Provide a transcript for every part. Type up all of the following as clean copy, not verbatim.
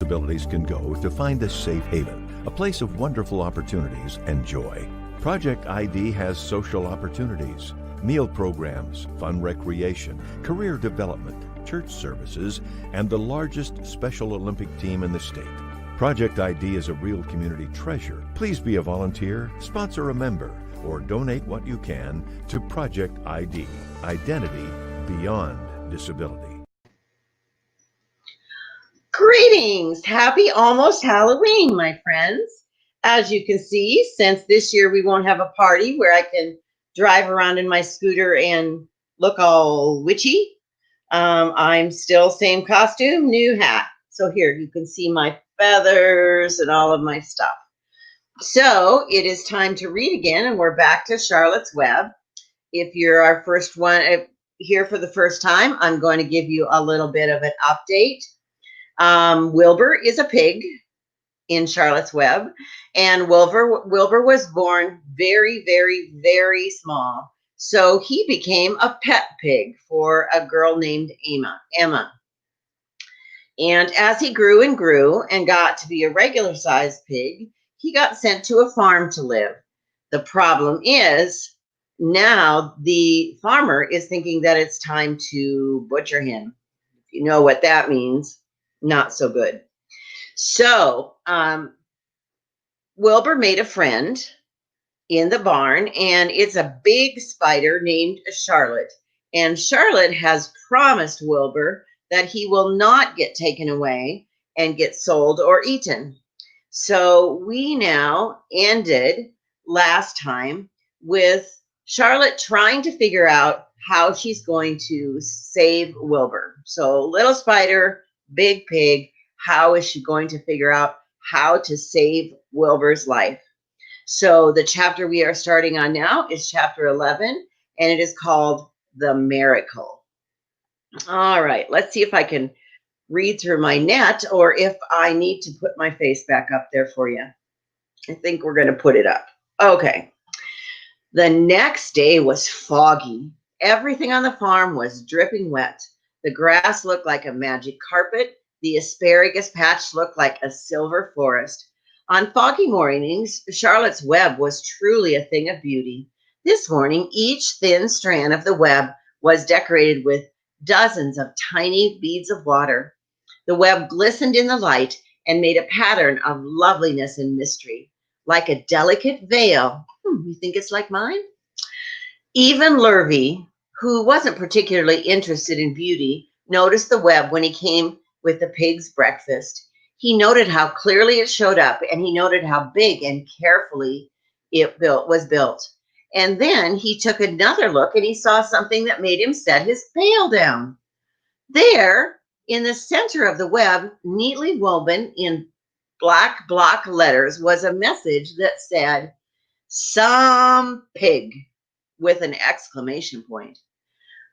possibilities can go to find a safe haven, a place of wonderful opportunities and joy. Project ID has social opportunities, meal programs, fun recreation, career development, church services, and the largest Special Olympic team in the state. Project ID is a real community treasure. Please be a volunteer, sponsor a member, or donate what you can to Project ID, Identity Beyond Disability. Greetings! Happy almost Halloween, my friends. As you can see, since this year we won't have a party where I can drive around in my scooter and look all witchy, I'm still same costume, new hat. So here you can see my feathers and all of my stuff. So it is time to read again, and we're back to Charlotte's Web. If you're our first one here for the first time, I'm going to give you a little bit of an update. Wilbur is a pig in Charlotte's Web, and Wilbur was born very, very, very small. So he became a pet pig for a girl named Emma. And as he grew and got to be a regular-sized pig, he got sent to a farm to live. The problem is now the farmer is thinking that it's time to butcher him. If you know what that means, not so good. So Wilbur made a friend in the barn, and it's a big spider named Charlotte. And Charlotte has promised Wilbur that he will not get taken away and get sold or eaten. So we now ended last time with Charlotte trying to figure out how she's going to save Wilbur. So little spider, big pig, how is she going to figure out how to save Wilbur's life? So the chapter we are starting on now is chapter 11, and it is called The Miracle. All right, let's see if I can read through my net or if I need to put my face back up there for you. I think we're going to put it up. Okay. The next day was foggy. Everything on the farm was dripping wet. The grass looked like a magic carpet. The asparagus patch looked like a silver forest. On foggy mornings, Charlotte's web was truly a thing of beauty. This morning, each thin strand of the web was decorated with dozens of tiny beads of water. The web glistened in the light and made a pattern of loveliness and mystery, like a delicate veil. You think it's like mine? Even Lurvy, who wasn't particularly interested in beauty, noticed the web when he came with the pig's breakfast. He noted how clearly it showed up, and he noted how big and carefully it was built. And then he took another look, and he saw something that made him set his pail down. There, in the center of the web, neatly woven in black block letters, was a message that said, "Some pig," with an exclamation point.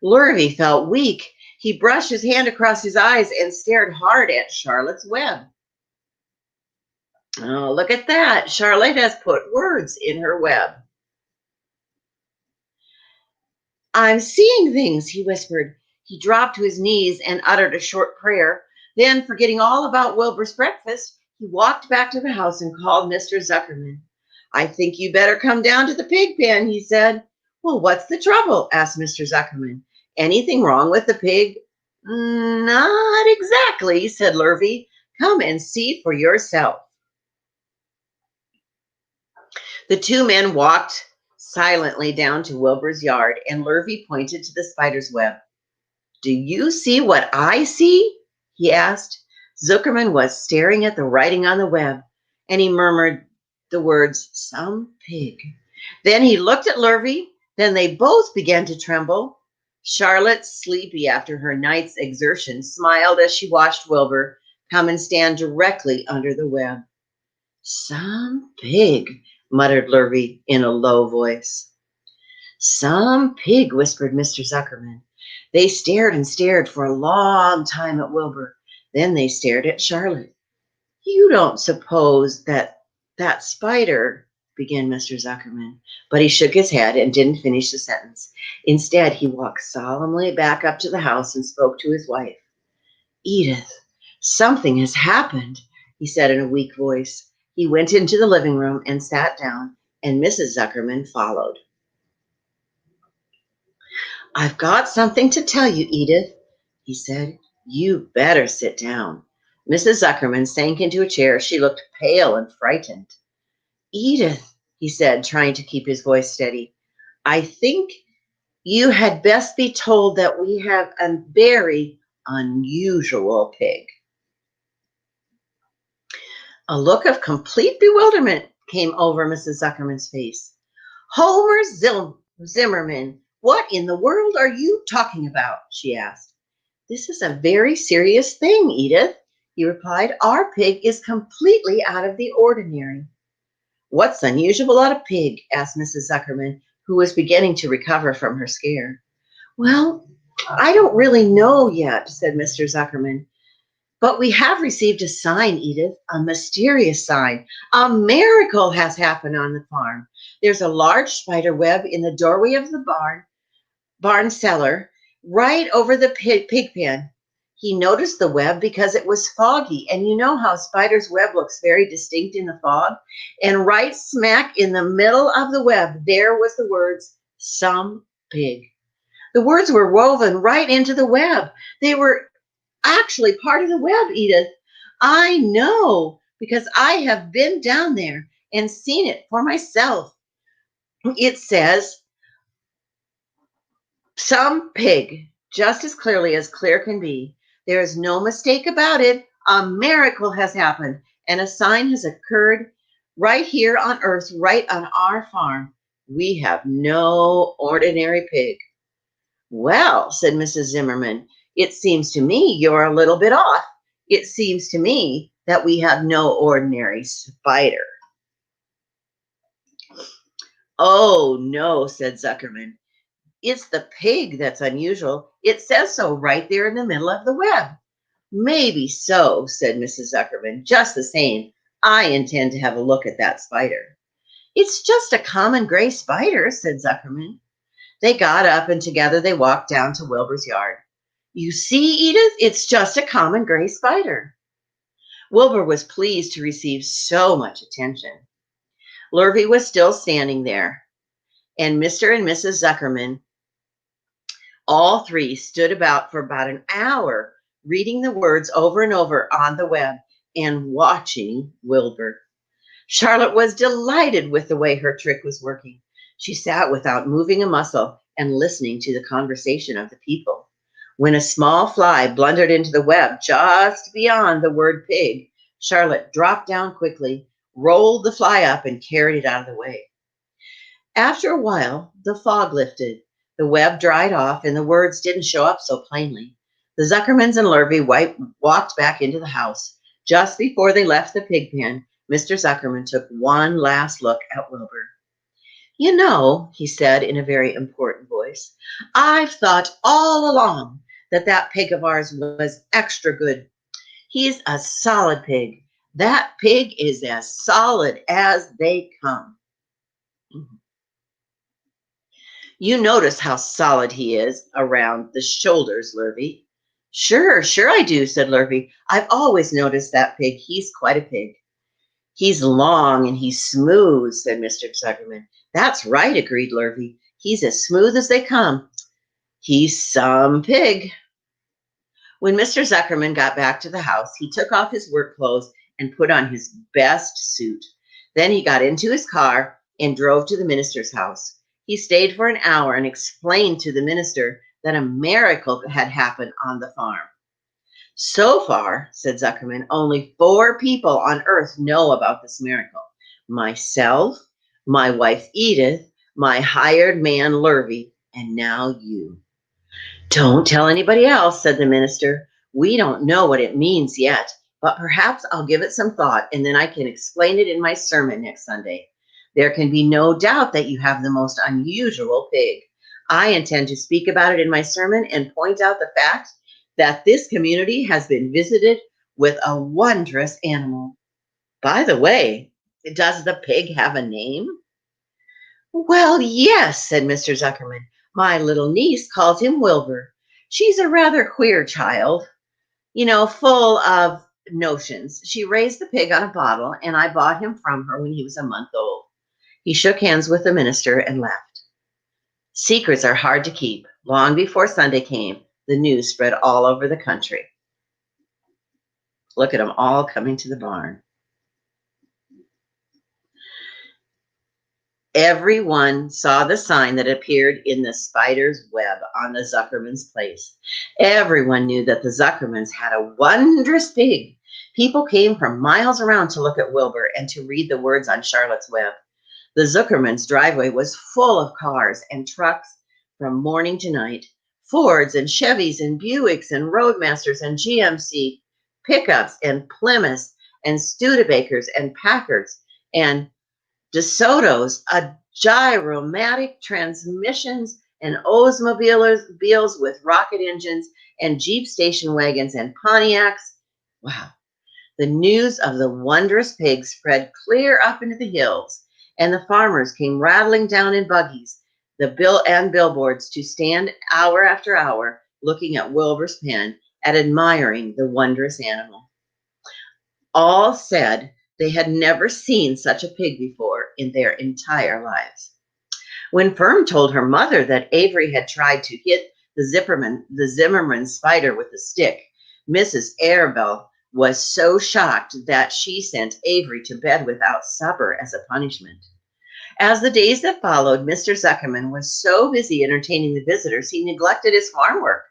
Lurvy felt weak. He brushed his hand across his eyes and stared hard at Charlotte's web. Oh, look at that. Charlotte has put words in her web. "I'm seeing things," he whispered. He dropped to his knees and uttered a short prayer. Then, forgetting all about Wilbur's breakfast, he walked back to the house and called Mr. Zuckerman. "I think you better come down to the pig pen," he said. "Well, what's the trouble?" asked Mr. Zuckerman. "Anything wrong with the pig?" "Not exactly," said Lurvy. "Come and see for yourself." The two men walked silently down to Wilbur's yard, and Lurvy pointed to the spider's web. "Do you see what I see?" he asked. Zuckerman was staring at the writing on the web, and he murmured the words, "Some pig." Then he looked at Lurvy. Then they both began to tremble. Charlotte, sleepy after her night's exertion, smiled as she watched Wilbur come and stand directly under the web. "Some pig," muttered Lurvy in a low voice. "Some pig," whispered Mr. Zuckerman. They stared and stared for a long time at Wilbur. Then they stared at Charlotte. "You don't suppose that spider," began Mr. Zuckerman, but he shook his head and didn't finish the sentence. Instead, he walked solemnly back up to the house and spoke to his wife. "Edith, Something has happened, he said in a weak voice. He went into the living room and sat down, and Mrs. Zuckerman followed. I've got something to tell you, Edith, he said. You better sit down. Mrs. Zuckerman sank into a chair. She looked pale and frightened. Edith, he said, trying to keep his voice steady, I think you had best be told that we have a very unusual pig. A look of complete bewilderment came over Mrs. Zuckerman's face. Homer Zimmerman, what in the world are you talking about? She asked. This is a very serious thing, Edith, he replied. Our pig is completely out of the ordinary. What's unusual about a pig? Asked Mrs. Zuckerman, who was beginning to recover from her scare. Well, I don't really know yet, said Mr. Zuckerman. But we have received a sign, Edith, a mysterious sign. A miracle has happened on the farm. There's a large spider web in the doorway of the barn cellar, right over the pig pen. He noticed the web because it was foggy, and you know how a spider's web looks very distinct in the fog? And right smack in the middle of the web, there was the words, some pig. The words were woven right into the web. They were actually part of the web, Edith. I know, because I have been down there and seen it for myself. It says, some pig, just as clear can be. There is no mistake about it. A miracle has happened, and a sign has occurred right here on earth, right on our farm. We have no ordinary pig. Well, said Mrs. Zimmerman, it seems to me you're a little bit off. It seems to me that we have no ordinary spider. Oh, no, said Zuckerman. It's the pig that's unusual. It says so right there in the middle of the web. Maybe so, said Mrs. Zuckerman. Just the same, I intend to have a look at that spider. It's just a common gray spider, said Zuckerman. They got up and together they walked down to Wilbur's yard. You see, Edith, it's just a common gray spider. Wilbur was pleased to receive so much attention. Lurvy was still standing there, and Mr. and Mrs. Zuckerman, all three, stood about for about an hour, reading the words over and over on the web and watching Wilbur. Charlotte was delighted with the way her trick was working. She sat without moving a muscle and listening to the conversation of the people. When a small fly blundered into the web just beyond the word pig, Charlotte dropped down quickly, rolled the fly up, and carried it out of the way. After a while, the fog lifted. The web dried off, and the words didn't show up so plainly. The Zuckermans and Lurvy walked back into the house. Just before they left the pig pen, Mr. Zuckerman took one last look at Wilbur. You know, he said in a very important voice, I've thought all along that pig of ours was extra good. He's a solid pig. That pig is as solid as they come. You notice how solid he is around the shoulders, Lurvy. Sure I do, said Lurvy. I've always noticed that pig. He's quite a pig. He's long and he's smooth, said Mr. Zuckerman. That's right, agreed Lurvy. He's as smooth as they come. He's some pig. When Mr. Zuckerman got back to the house, he took off his work clothes and put on his best suit. Then he got into his car and drove to the minister's house. He stayed for an hour and explained to the minister that a miracle had happened on the farm. So far, said Zuckerman, only 4 people on earth know about this miracle. Myself, my wife Edith, my hired man Lurvy, and now you. Don't tell anybody else, said the minister. We don't know what it means yet, but perhaps I'll give it some thought and then I can explain it in my sermon next Sunday. There can be no doubt that you have the most unusual pig. I intend to speak about it in my sermon and point out the fact that this community has been visited with a wondrous animal. By the way, does the pig have a name? Well, yes, said Mr. Zuckerman. My little niece calls him Wilbur. She's a rather queer child. full of notions. She raised the pig on a bottle, and I bought him from her when he was a month old. He shook hands with the minister and left. Secrets are hard to keep. Long before Sunday came, the news spread all over the country. Look at them all coming to the barn. Everyone saw the sign that appeared in the spider's web on the Zuckerman's place. Everyone knew that the Zuckermans had a wondrous pig. People came from miles around to look at Wilbur and to read the words on Charlotte's web. The Zuckermans' driveway was full of cars and trucks from morning to night. Fords and Chevys and Buicks and Roadmasters and GMC pickups and Plymouths and Studebakers and Packards and DeSoto's, gyromatic transmissions and Oldsmobiles with rocket engines and Jeep station wagons and Pontiacs. Wow. The news of the wondrous pig spread clear up into the hills, and the farmers came rattling down in buggies, the billboards to stand hour after hour looking at Wilbur's pen and admiring the wondrous animal. All said they had never seen such a pig before in their entire lives. When Fern told her mother that Avery had tried to hit the Zimmerman spider with a stick, Mrs. Arabelle was so shocked that she sent Avery to bed without supper as a punishment. As the days that followed, Mr. Zuckerman was so busy entertaining the visitors, he neglected his farm work.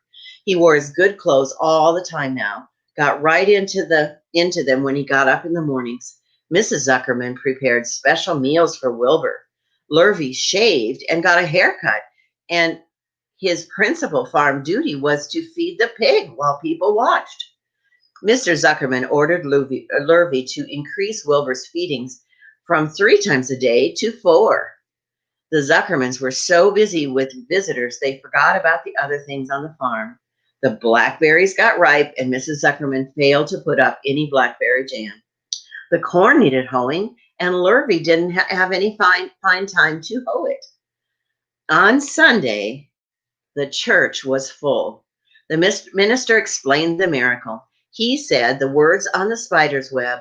He wore his good clothes all the time now, got right into them when he got up in the mornings. Mrs. Zuckerman prepared special meals for Wilbur. Lurvy shaved and got a haircut, and his principal farm duty was to feed the pig while people watched. Mr. Zuckerman ordered Lurvy to increase Wilbur's feedings from 3 times a day to 4. The Zuckermans were so busy with visitors they forgot about the other things on the farm. The blackberries got ripe, and Mrs. Zuckerman failed to put up any blackberry jam. The corn needed hoeing, and Lurvy didn't have any fine time to hoe it. On Sunday, the church was full. The minister explained the miracle. He said the words on the spider's web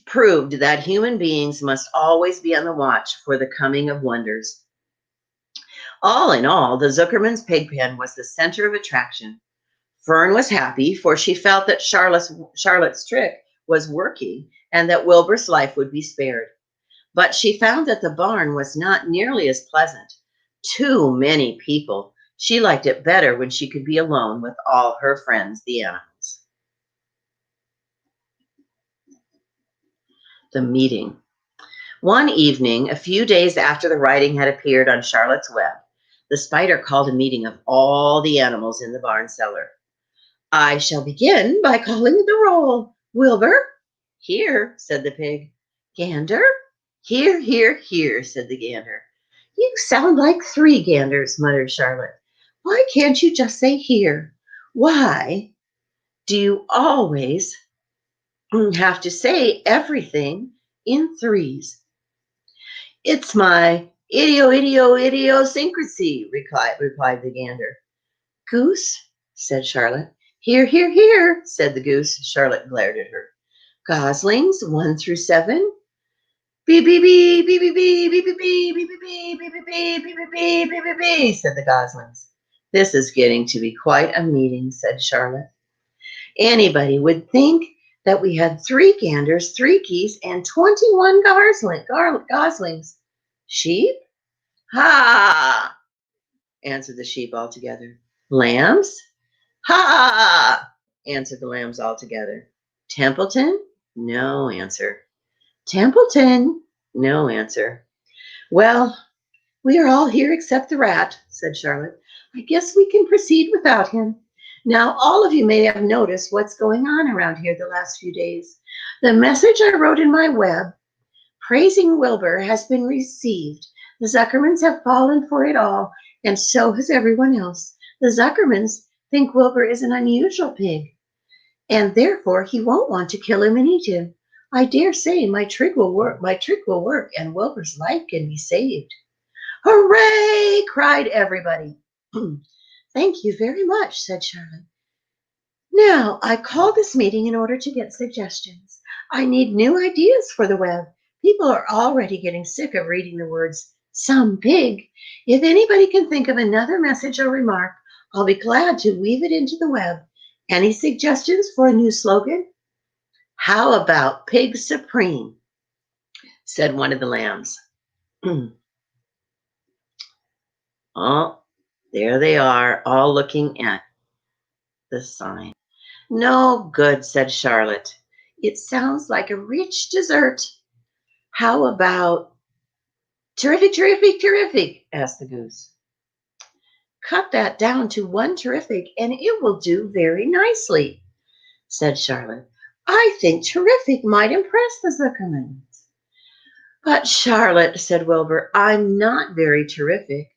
proved that human beings must always be on the watch for the coming of wonders. All in all, the Zuckerman's pig pen was the center of attraction. Fern was happy, for she felt that Charlotte's trick was working and that Wilbur's life would be spared. But she found that the barn was not nearly as pleasant. Too many people. She liked it better when she could be alone with all her friends, the animals. The meeting. One evening, a few days after the writing had appeared on Charlotte's web, the spider called a meeting of all the animals in the barn cellar. I shall begin by calling the roll. Wilbur? Here, said the pig. Gander? Here, here, here, said the gander. You sound like 3 ganders, muttered Charlotte. Why can't you just say here? Why do you always have to say everything in 3s? It's my idiosyncrasy, replied the gander. Goose, said Charlotte. Here, here, here, said the goose. Charlotte glared at her. Goslings, 1 through 7. Beep, beep, beep, beep, beep, beep, beep, beep, beep, beep, beep, beep, beep, beep, beep, beep, beep, beep, beep, said the goslings. This is getting to be quite a meeting, said Charlotte. Anybody would think that we had 3 ganders, 3 geese, and 21 goslings. Sheep? Ha! Answered the sheep all together. Lambs? Ha! Answered the lambs all together. Templeton? No answer. Templeton? No answer. Well, we are all here except the rat, said Charlotte. I guess we can proceed without him. Now, all of you may have noticed what's going on around here the last few days. The message I wrote in my web, praising Wilbur, has been received. The Zuckermans have fallen for it all, and so has everyone else. The Zuckermans think Wilbur is an unusual pig, and therefore he won't want to kill him and eat him. I dare say my trick will work, and Wilbur's life can be saved. Hooray! Cried everybody. Thank you very much, said Charlotte. Now, I called this meeting in order to get suggestions. I need new ideas for the web. People are already getting sick of reading the words, some pig. If anybody can think of another message or remark, I'll be glad to weave it into the web. Any suggestions for a new slogan? How about Pig Supreme? Said one of the lambs. Oh, there they are, all looking at the sign. No good, said Charlotte. It sounds like a rich dessert. How about terrific, terrific, terrific? Asked the goose. Cut that down to one terrific and it will do very nicely, said Charlotte. I think terrific might impress the Zuckermans. But Charlotte, said Wilbur, I'm not very terrific.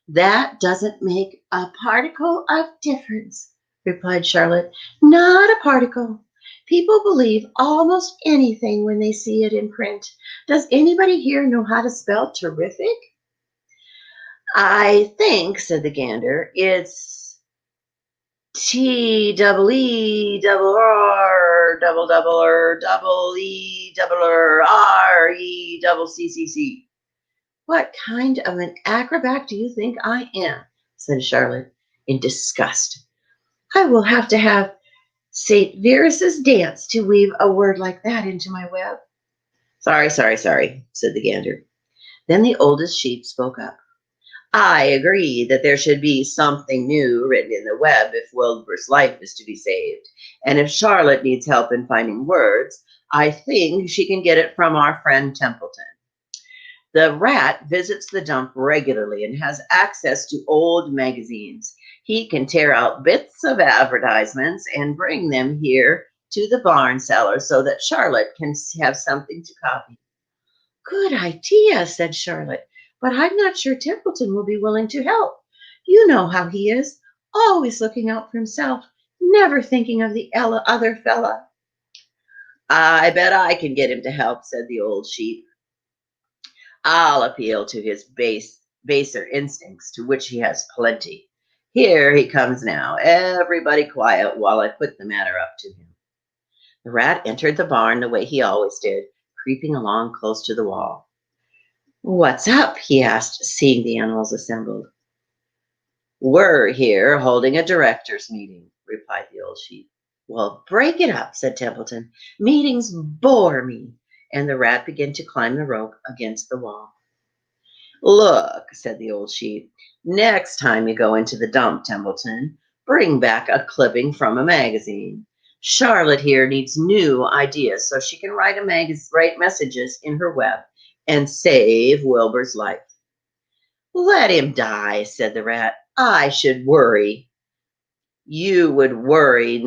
That doesn't make a particle of difference, replied Charlotte. Not a particle. People believe almost anything when they see it in print. Does anybody here know how to spell terrific? I think, said the gander, it's T-double-E-double-R, double-double-R, double-E-double-R-R-E, double-C-C-C. What kind of an acrobat do you think I am? Said Charlotte in disgust. I will have to have St. Verus's dance to weave a word like that into my web. Sorry, said the gander. Then the oldest sheep spoke up. I agree that there should be something new written in the web if Wilbur's life is to be saved. And if Charlotte needs help in finding words, I think she can get it from our friend Templeton. The rat visits the dump regularly and has access to old magazines. He can tear out bits of advertisements and bring them here to the barn cellar so that Charlotte can have something to copy. Good idea, said Charlotte, but I'm not sure Templeton will be willing to help. You know how he is, always looking out for himself, never thinking of the other fella. I bet I can get him to help, said the old sheep. I'll appeal to his baser instincts, to which he has plenty. Here he comes now. Everybody quiet while I put the matter up to him. The rat entered the barn the way he always did, creeping along close to the wall. What's up? He asked, seeing the animals assembled. We're here holding a directors' meeting, replied the old sheep. Well, break it up, said Templeton. Meetings bore me. And the rat began to climb the rope against the wall. Look, said the old sheep, next time you go into the dump, Templeton, bring back a clipping from a magazine. Charlotte here needs new ideas so she can write messages in her web and save Wilbur's life. Let him die, said the rat. I should worry. You would worry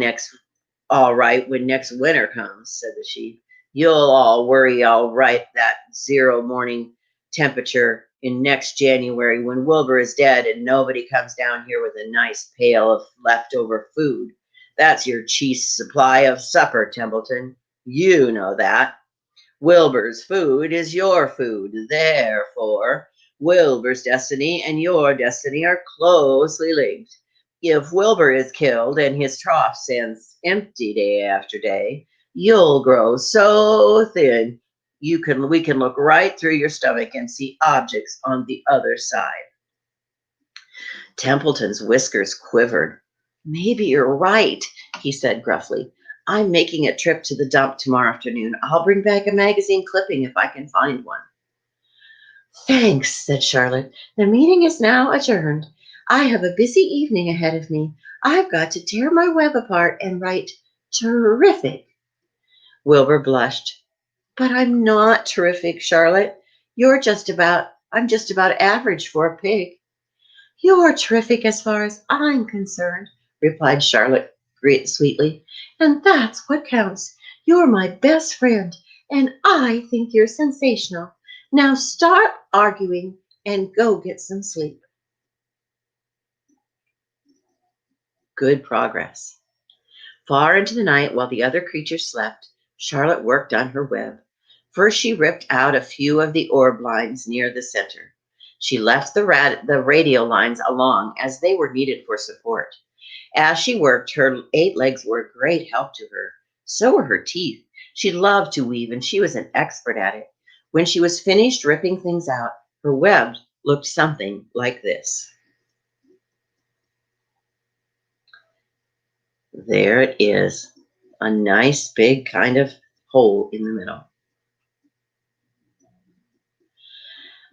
all right when next winter comes, said the sheep. You'll all worry all right that 0 morning temperature in next January when Wilbur is dead and nobody comes down here with a nice pail of leftover food. That's your chief supply of supper, Templeton. You know that. Wilbur's food is your food. Therefore, Wilbur's destiny and your destiny are closely linked. If Wilbur is killed and his trough stands empty day after day, you'll grow so thin we can look right through your stomach and see objects on the other side. Templeton's whiskers quivered. Maybe you're right, he said gruffly. I'm making a trip to the dump tomorrow afternoon. I'll bring back a magazine clipping if I can find one. Thanks, said Charlotte. The meeting is now adjourned. I have a busy evening ahead of me. I've got to tear my web apart and write terrific. Wilbur blushed. But I'm not terrific, Charlotte. I'm just about average for a pig. You're terrific as far as I'm concerned, replied Charlotte sweetly. And that's what counts. You're my best friend, and I think you're sensational. Now stop arguing and go get some sleep. Good progress. Far into the night, while the other creatures slept, Charlotte worked on her web. First, she ripped out a few of the orb lines near the center. She left the radio lines along as they were needed for support. As she worked, her 8 legs were a great help to her. So were her teeth. She loved to weave, and she was an expert at it. When she was finished ripping things out, her web looked something like this. There it is, a nice big kind of hole in the middle.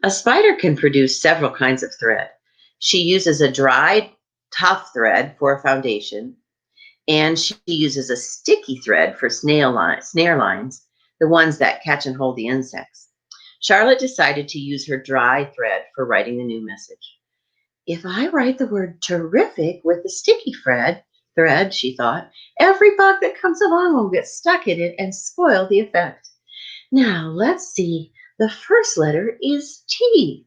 A spider can produce several kinds of thread. She uses a dried, tough thread for a foundation, and she uses a sticky thread for snare lines, the ones that catch and hold the insects. Charlotte decided to use her dry thread for writing the new message. If I write the word terrific with the sticky thread, she thought, every bug that comes along will get stuck in it and spoil the effect. Now let's see. The first letter is T.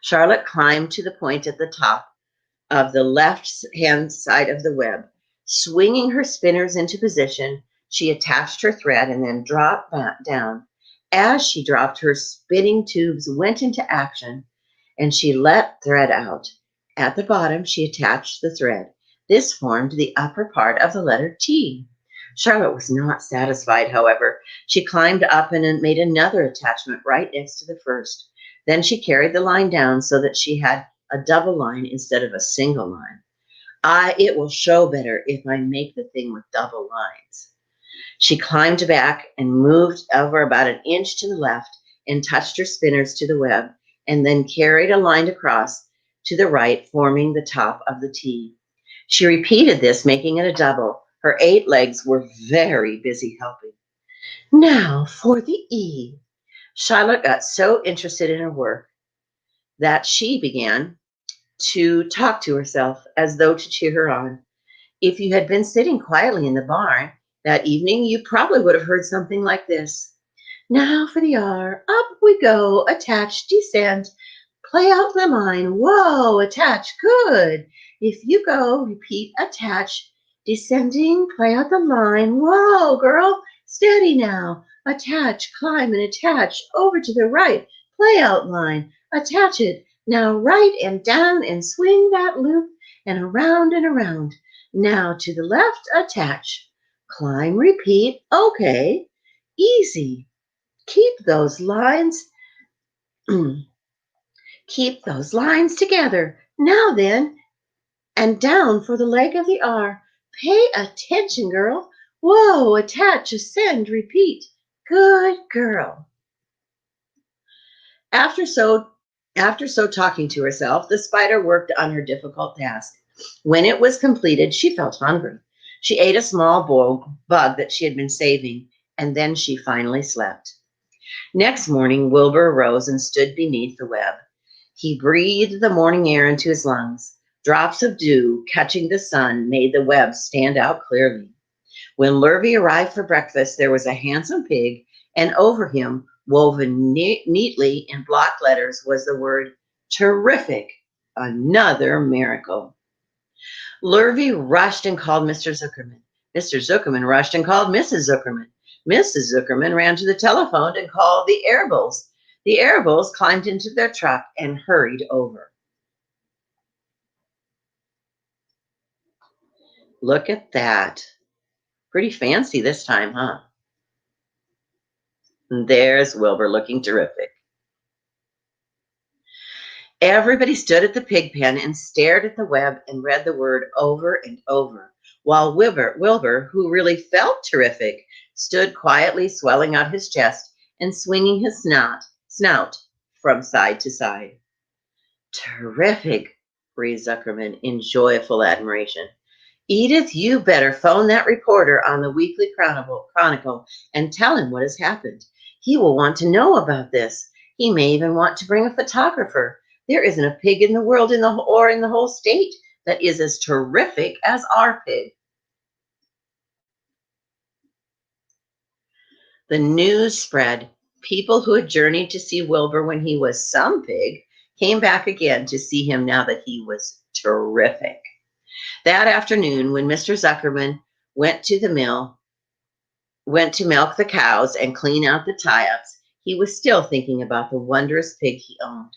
Charlotte climbed to the point at the top of the left-hand side of the web. Swinging her spinners into position, she attached her thread and then dropped back down. As she dropped, her spinning tubes went into action, and she let thread out. At the bottom, she attached the thread. This formed the upper part of the letter T. Charlotte was not satisfied, however. She climbed up and made another attachment right next to the first. Then she carried the line down so that she had a double line instead of a single line. It will show better if I make the thing with double lines. She climbed back and moved over about an inch to the left and touched her spinners to the web, and then carried a line across to the right, forming the top of the T. She repeated this, making it a double. Her 8 legs were very busy helping. Now for the E. Charlotte got so interested in her work that she began to talk to herself as though to cheer her on. If you had been sitting quietly in the barn that evening, you probably would have heard something like this. Now for the R. Up we go. Attach, descend. Play out the line. Whoa, attach. Good. If you go, repeat, attach. Descending, play out the line. Whoa, girl. Steady now. Attach, climb and attach. Over to the right. Play out line. Attach it. Now right and down and swing that loop and around and around. Now to the left, attach. Climb, repeat. Okay. Easy. Keep those lines. Keep those lines together. Now then, and down for the leg of the R. Pay attention, girl. Whoa, attach, ascend, repeat. Good girl. After so talking to herself, the spider worked on her difficult task. When it was completed, she felt hungry. She ate a small bug that she had been saving, and then she finally slept. Next morning, Wilbur arose and stood beneath the web. He breathed the morning air into his lungs. Drops of dew catching the sun made the web stand out clearly. When Lurvy arrived for breakfast, there was a handsome pig, and over him, woven neatly in block letters, was the word terrific, another miracle. Lurvy rushed and called Mr. Zuckerman. Mr. Zuckerman rushed and called Mrs. Zuckerman. Mrs. Zuckerman ran to the telephone and called the Airbills. The Airbills climbed into their truck and hurried over. Look at that. Pretty fancy this time, huh? And there's Wilbur looking terrific. Everybody stood at the pig pen and stared at the web and read the word over and over, while Wilbur, who really felt terrific, stood quietly swelling out his chest and swinging his snout from side to side. Terrific, breathed Zuckerman in joyful admiration. Edith, you better phone that reporter on the Weekly Chronicle and tell him what has happened. He will want to know about this. He may even want to bring a photographer. There isn't a pig in the world or in the whole state that is as terrific as our pig. The news spread. People who had journeyed to see Wilbur when he was some pig came back again to see him now that he was terrific. That afternoon, when Mr. Zuckerman went to milk the cows and clean out the tie-ups, he was still thinking about the wondrous pig he owned.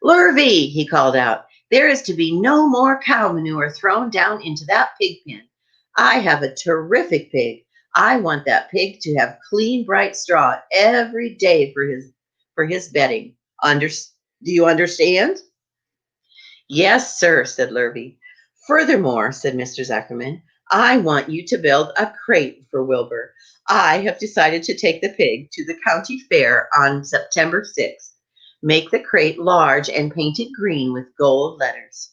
Lurvy, he called out, There is to be no more cow manure thrown down into that pig pen. I have a terrific pig. I want that pig to have clean, bright straw every day for his bedding. Do you understand? Yes, sir, said Lurvy. Furthermore, said Mr. Zuckerman, I want you to build a crate for Wilbur. I have decided to take the pig to the county fair on September 6th. Make the crate large and paint it green with gold letters.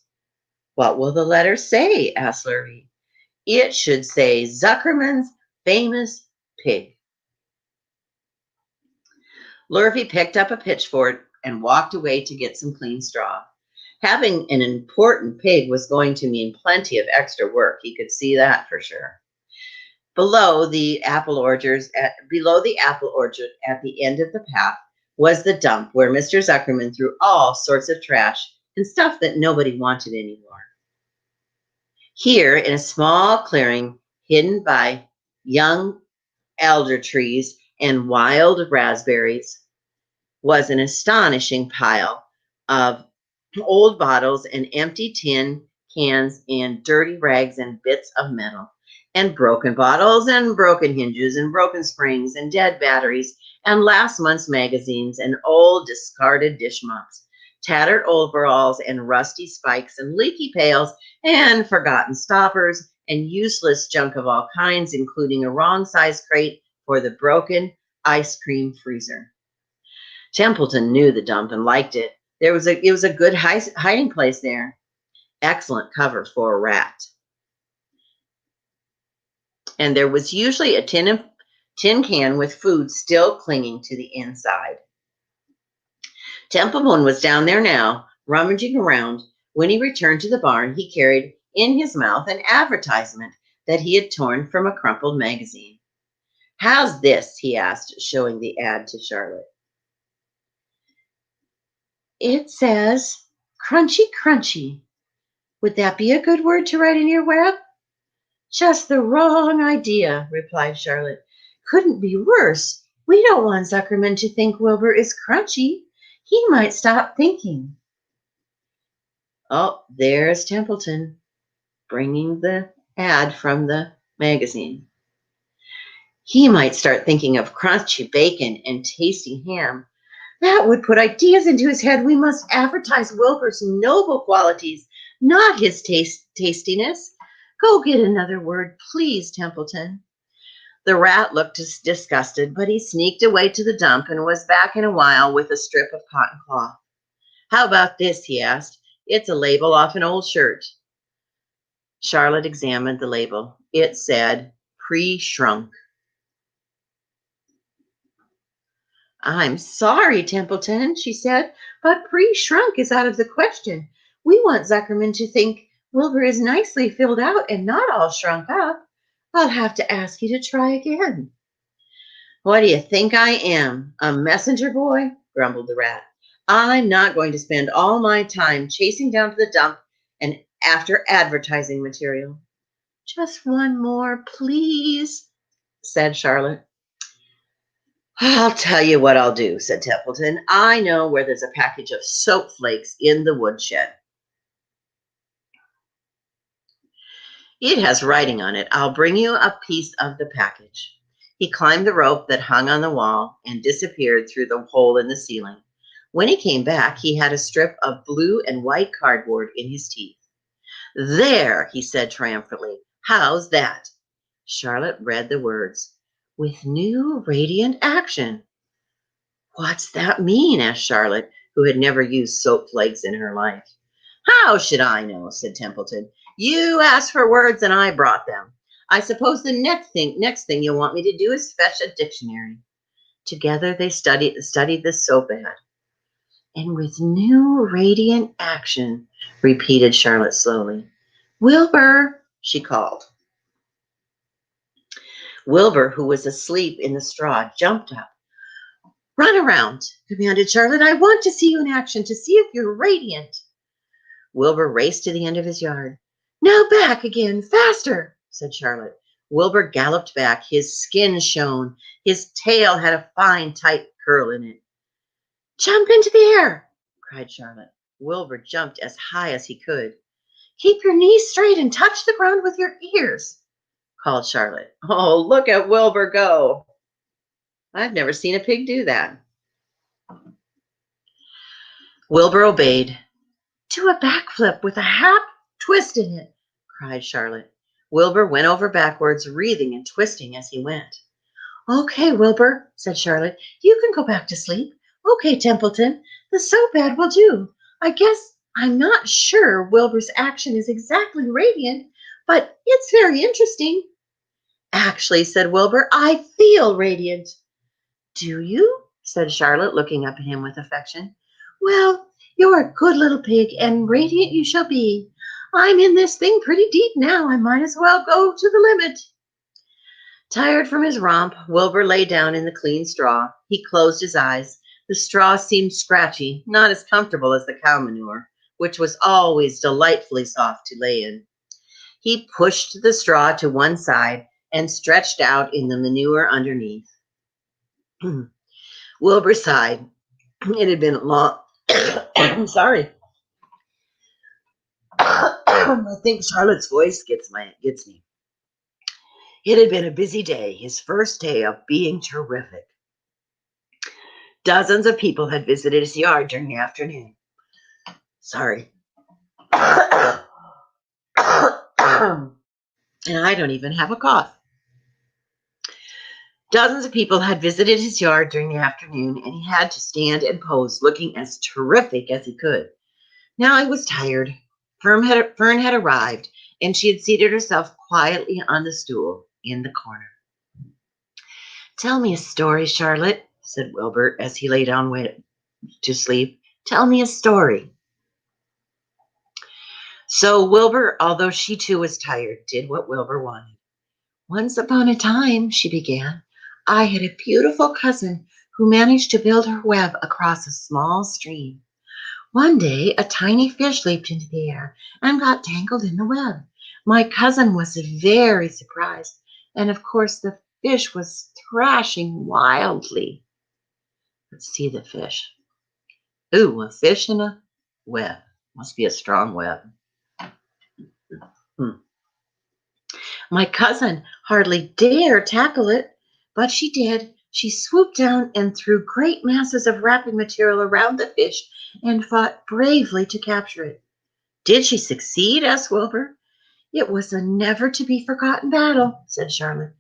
What will the letters say? Asked Lurvy. It should say Zuckerman's famous pig. Lurvy picked up a pitchfork and walked away to get some clean straw. Having an important pig was going to mean plenty of extra work. He could see that for sure. Below the apple orchard at the end of the path was the dump where Mr. Zuckerman threw all sorts of trash and stuff that nobody wanted anymore. Here, in a small clearing hidden by young elder trees and wild raspberries, was an astonishing pile of old bottles and empty tin cans and dirty rags and bits of metal and broken bottles and broken hinges and broken springs and dead batteries and last month's magazines and old discarded dish mops, tattered overalls and rusty spikes and leaky pails and forgotten stoppers and useless junk of all kinds, including a wrong-sized crate for the broken ice cream freezer. Templeton knew the dump and liked it. It was a good hiding place there. Excellent cover for a rat. And there was usually a tin can with food still clinging to the inside. Templeton was down there now, rummaging around. When he returned to the barn, he carried in his mouth an advertisement that he had torn from a crumpled magazine. How's this? He asked, showing the ad to Charlotte. It says, crunchy, crunchy. Would that be a good word to write in your web? Just the wrong idea, replied Charlotte. Couldn't be worse. We don't want Zuckerman to think Wilbur is crunchy. He might stop thinking. Oh, there's Templeton, bringing the ad from the magazine. He might start thinking of crunchy bacon and tasty ham. That would put ideas into his head. We must advertise Wilbur's noble qualities, not his tastiness. Go get another word, please, Templeton. The rat looked disgusted, but he sneaked away to the dump and was back in a while with a strip of cotton cloth. How about this? He asked. It's a label off an old shirt. Charlotte examined the label. It said, pre-shrunk. I'm sorry, Templeton, she said, but pre-shrunk is out of the question. We want Zuckerman to think Wilbur is nicely filled out and not all shrunk up. I'll have to ask you to try again. What do you think I am, a messenger boy? Grumbled the rat. I'm not going to spend all my time chasing down to the dump and after advertising material. Just one more, please, said Charlotte. I'll tell you what I'll do, said Templeton. I know where there's a package of soap flakes in the woodshed. It has writing on it. I'll bring you a piece of the package. He climbed the rope that hung on the wall and disappeared through the hole in the ceiling. When he came back, he had a strip of blue and white cardboard in his teeth. There, he said triumphantly. How's that? Charlotte read the words. With new radiant action. What's that mean? Asked Charlotte, who had never used soap flakes in her life. How should I know? Said Templeton. You asked for words and I brought them. I suppose the next thing you'll want me to do is fetch a dictionary. Together they studied the soap ad. And with new radiant action, repeated Charlotte slowly. Wilbur, she called. Wilbur, who was asleep in the straw, jumped up. Run around, commanded Charlotte. I want to see you in action, to see if you're radiant. Wilbur raced to the end of his yard. Now back again, faster, said Charlotte. Wilbur galloped back. His skin shone. His tail had a fine, tight curl in it. Jump into the air, cried Charlotte. Wilbur jumped as high as he could. "Keep your knees straight and touch the ground with your ears," called Charlotte. Oh, look at Wilbur go. I've never seen a pig do that. Wilbur obeyed. "Do a backflip with a half twist in it," cried Charlotte. Wilbur went over backwards, wreathing and twisting as he went. "Okay, Wilbur," said Charlotte, "you can go back to sleep. Okay, Templeton, the so bad will do. I guess I'm not sure Wilbur's action is exactly radiant, but it's very interesting." "Actually," said Wilbur, "I feel radiant." "Do you?" said Charlotte, looking up at him with affection. "Well, you're a good little pig, and radiant you shall be. I'm in this thing pretty deep now. I might as well go to the limit." Tired from his romp, Wilbur lay down in the clean straw. He closed his eyes. The straw seemed scratchy, not as comfortable as the cow manure, which was always delightfully soft to lay in. He pushed the straw to one side and stretched out in the manure underneath. Wilbur sighed. It had been long. Sorry. I think Charlotte's voice gets me. It had been a busy day, his first day of being terrific. Dozens of people had visited his yard during the afternoon. Sorry. And I don't even have a cough. Dozens of people had visited his yard during the afternoon, and he had to stand and pose, looking as terrific as he could. Now he was tired. Fern had arrived, and she had seated herself quietly on the stool in the corner. "Tell me a story, Charlotte," said Wilbur as he lay down to sleep. "Tell me a story." So Wilbur, although she too was tired, did what Wilbur wanted. "Once upon a time," she began, "I had a beautiful cousin who managed to build her web across a small stream. One day, a tiny fish leaped into the air and got tangled in the web. My cousin was very surprised, and of course the fish was thrashing wildly." Let's see the fish. Ooh, a fish in a web. Must be a strong web. My cousin hardly dared tackle it, but she did. She swooped down and threw great masses of wrapping material around the fish and fought bravely to capture it. "Did she succeed?" asked Wilbur. "It was a never-to-be-forgotten battle," said Charlotte.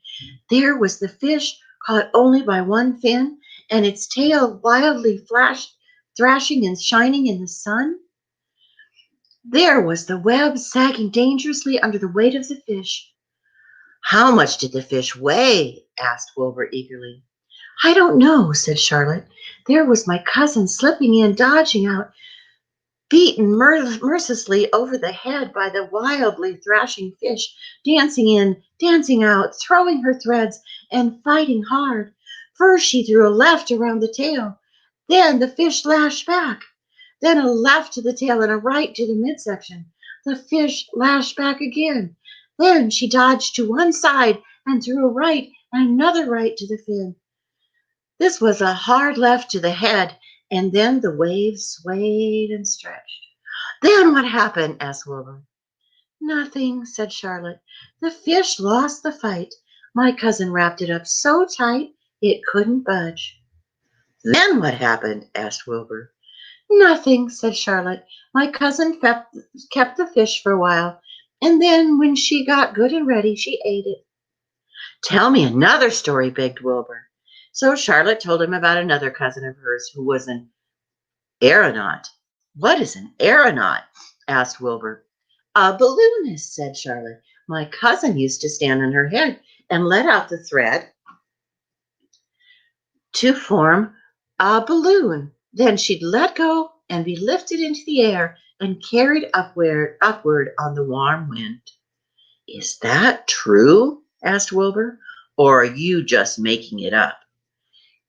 "There was the fish, caught only by one fin, and its tail wildly thrashing and shining in the sun. There was the web sagging dangerously under the weight of the fish." "How much did the fish weigh?" asked Wilbur eagerly. "I don't know," said Charlotte. "There was my cousin slipping in, dodging out, beaten mercilessly over the head by the wildly thrashing fish, dancing in, dancing out, throwing her threads, and fighting hard. First she threw a left around the tail. Then the fish lashed back. Then a left to the tail and a right to the midsection. The fish lashed back again. Then she dodged to one side and threw a right and another right to the fin. This was a hard left to the head, and then the waves swayed and stretched." "Then what happened?" asked Wilbur. "Nothing," said Charlotte. "The fish lost the fight. My cousin wrapped it up so tight it couldn't budge." "Then what happened?" asked Wilbur. "Nothing," said Charlotte. "My cousin kept the fish for a while, and then when she got good and ready, she ate it." "Tell me another story," begged Wilbur. So Charlotte told him about another cousin of hers who was an aeronaut. "What is an aeronaut?" asked Wilbur. "A balloonist," said Charlotte. "My cousin used to stand on her head and let out the thread to form a balloon. Then she'd let go and be lifted into the air and carried upward on the warm wind." "Is that true?" asked Wilbur. "Or are you just making it up?"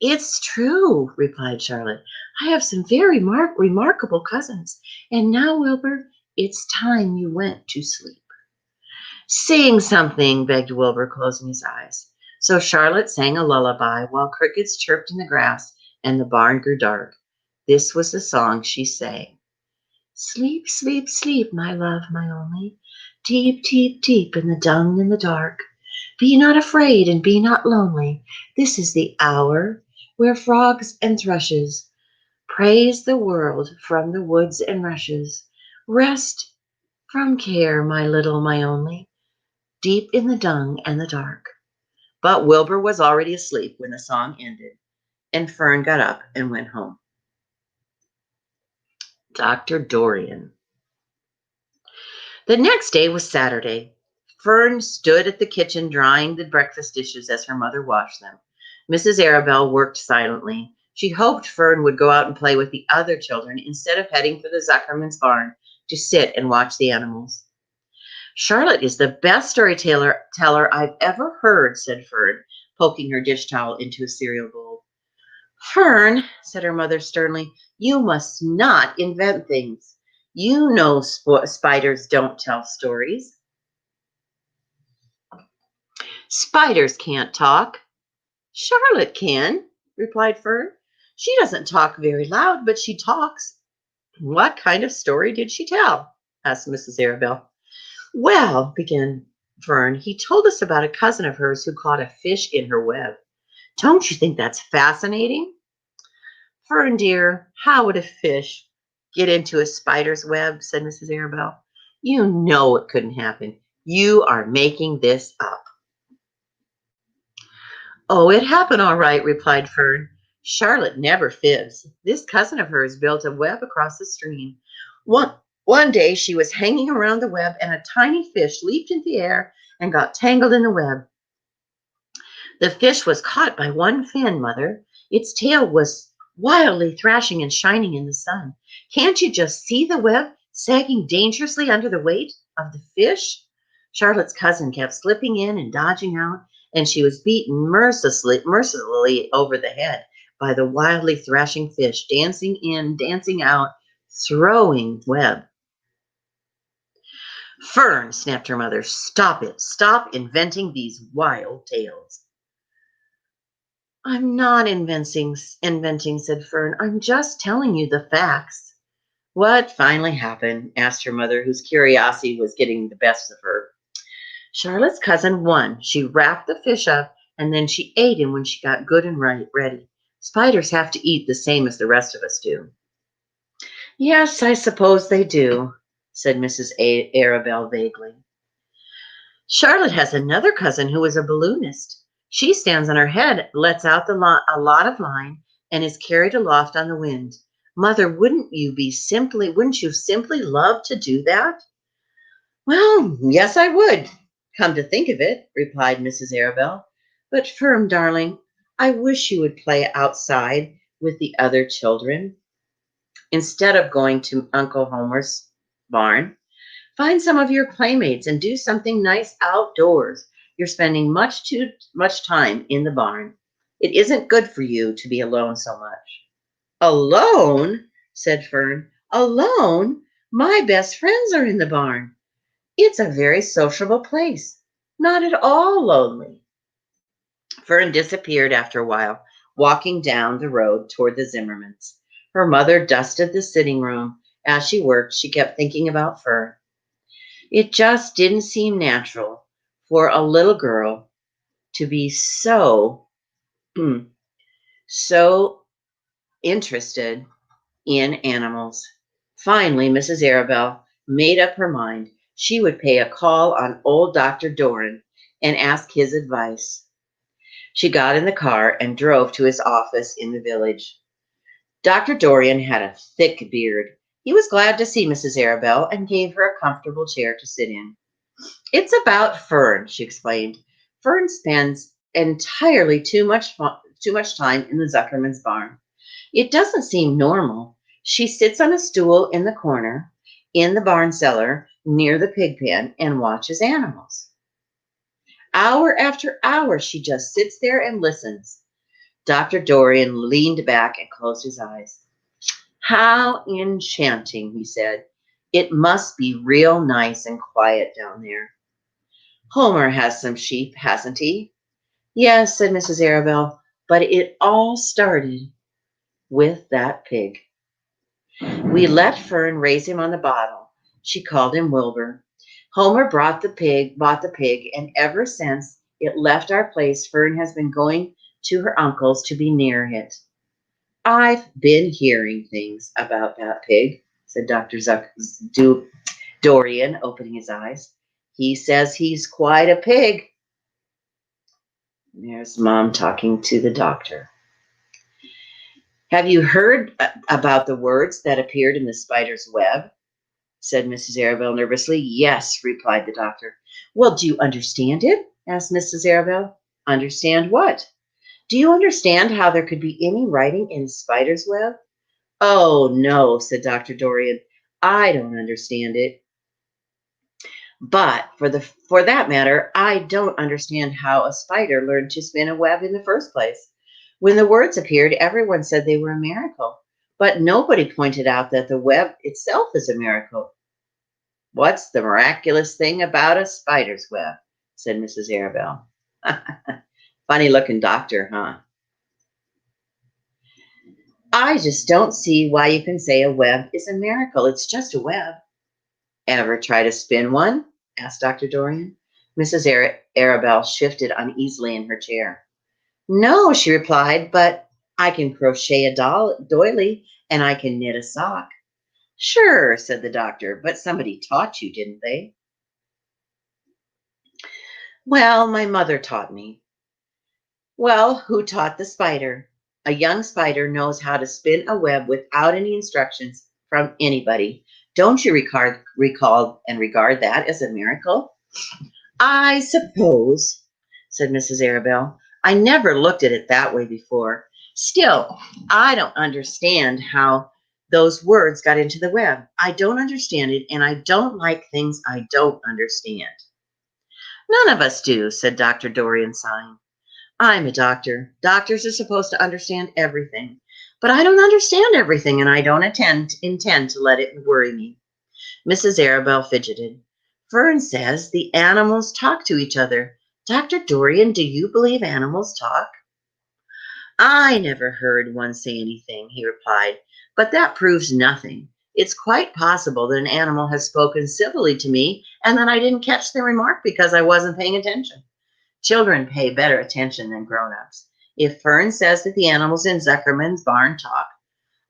"It's true," replied Charlotte. "I have some very remarkable cousins. And now, Wilbur, it's time you went to sleep." "Sing something," begged Wilbur, closing his eyes. So Charlotte sang a lullaby while crickets chirped in the grass and the barn grew dark. This was the song she sang. Sleep, sleep, sleep, my love, my only, deep, deep, deep in the dung and the dark. Be not afraid and be not lonely. This is the hour where frogs and thrushes praise the world from the woods and rushes. Rest from care, my little, my only, deep in the dung and the dark. But Wilbur was already asleep when the song ended, and Fern got up and went home. Dr. Dorian. The next day was Saturday. Fern stood at the kitchen drying the breakfast dishes as her mother washed them. Mrs. Arabelle worked silently. She hoped Fern would go out and play with the other children instead of heading for the Zuckerman's barn to sit and watch the animals. Charlotte is the best storyteller I've ever heard, said Fern, poking her dish towel into a cereal bowl. Fern, said her mother sternly, you must not invent things. You know spiders don't tell stories. Spiders can't talk. Charlotte can, replied Fern. She doesn't talk very loud, but she talks. What kind of story did she tell? Asked Mrs. Arabelle. Well, began Fern, he told us about a cousin of hers who caught a fish in her web. Don't you think that's fascinating? Fern, dear, how would a fish get into a spider's web? Said Mrs. Arabelle. You know it couldn't happen. You are making this up. Oh, it happened all right, replied Fern. Charlotte never fibs. This cousin of hers built a web across the stream. One day she was hanging around the web and a tiny fish leaped into the air and got tangled in the web. The fish was caught by one fin, Mother. Its tail was wildly thrashing and shining in the sun. Can't you just see the web sagging dangerously under the weight of the fish? Charlotte's cousin kept slipping in and dodging out, and she was beaten mercilessly over the head by the wildly thrashing fish, dancing in, dancing out, throwing web. Fern, snapped her mother, stop it. Stop inventing these wild tales. I'm not inventing, said Fern. I'm just telling you the facts. What finally happened? Asked her mother, whose curiosity was getting the best of her. Charlotte's cousin won. She wrapped the fish up, and then she ate him when she got good and ready. Spiders have to eat the same as the rest of us do. Yes, I suppose they do, said Mrs. Arabelle vaguely. Charlotte has another cousin who is a balloonist. She stands on her head, lets out a lot of line, and is carried aloft on the wind. Mother, wouldn't you simply love to do that? Well, yes, I would. Come to think of it, replied Mrs. Arabelle. But Fern, darling, I wish you would play outside with the other children instead of going to Uncle Homer's barn. Find some of your playmates and do something nice outdoors. You're spending too much time in the barn. It isn't good for you to be alone so much. Alone? Said Fern. Alone? My best friends are in the barn. It's a very sociable place. Not at all lonely. Fern disappeared after a while, walking down the road toward the Zimmermans. Her mother dusted the sitting room. As she worked, she kept thinking about Fern. It just didn't seem natural for a little girl to be so interested in animals. Finally, Mrs. Arabelle made up her mind. She would pay a call on old Dr. Doran and ask his advice. She got in the car and drove to his office in the village. Dr. Dorian had a thick beard. He was glad to see Mrs. Arabelle and gave her a comfortable chair to sit in. It's about Fern, she explained. Fern spends entirely too much time in the Zuckerman's barn. It doesn't seem normal. She sits on a stool in the corner, in the barn cellar, near the pig pen, and watches animals. Hour after hour, she just sits there and listens. Dr. Dorian leaned back and closed his eyes. How enchanting, he said. It must be real nice and quiet down there. Homer has some sheep, hasn't he? Yes, said Mrs. Arabelle, but it all started with that pig. We let Fern raise him on the bottle. She called him Wilbur. Homer bought the pig, and ever since it left our place, Fern has been going to her uncle's to be near it. I've been hearing things about that pig, said Dorian, opening his eyes. He says he's quite a pig. There's Mom talking to the doctor. Have you heard about the words that appeared in the spider's web? Said Mrs. Arabelle nervously. Yes, replied the doctor. Well, do you understand it? Asked Mrs. Arabelle. Understand what? Do you understand how there could be any writing in spider's web? Oh, no, said Dr. Dorian. I don't understand it. But for that matter, I don't understand how a spider learned to spin a web in the first place. When the words appeared, everyone said they were a miracle, but nobody pointed out that the web itself is a miracle. What's the miraculous thing about a spider's web? Said Mrs. Arabelle. Funny looking doctor, huh? I just don't see why you can say a web is a miracle. It's just a web. Ever try to spin one? Asked Dr. Dorian. Mrs. Arabelle shifted uneasily in her chair. No, she replied, but I can crochet a doily and I can knit a sock. Sure, said the doctor, but somebody taught you, didn't they? Well, my mother taught me. Well, who taught the spider? A young spider knows how to spin a web without any instructions from anybody. Don't you recall and regard that as a miracle? I suppose, said Mrs. Arabelle. I never looked at it that way before. Still, I don't understand how those words got into the web. I don't understand it, and I don't like things I don't understand. None of us do, said Dr. Dorian, sighing. I'm a doctor. Doctors are supposed to understand everything. But I don't understand everything, and I don't intend to let it worry me. Mrs. Arabelle fidgeted. Fern says the animals talk to each other. Dr. Dorian, do you believe animals talk? I never heard one say anything, he replied, but that proves nothing. It's quite possible that an animal has spoken civilly to me and that I didn't catch the remark because I wasn't paying attention. Children pay better attention than grown-ups. If Fern says that the animals in Zuckerman's barn talk,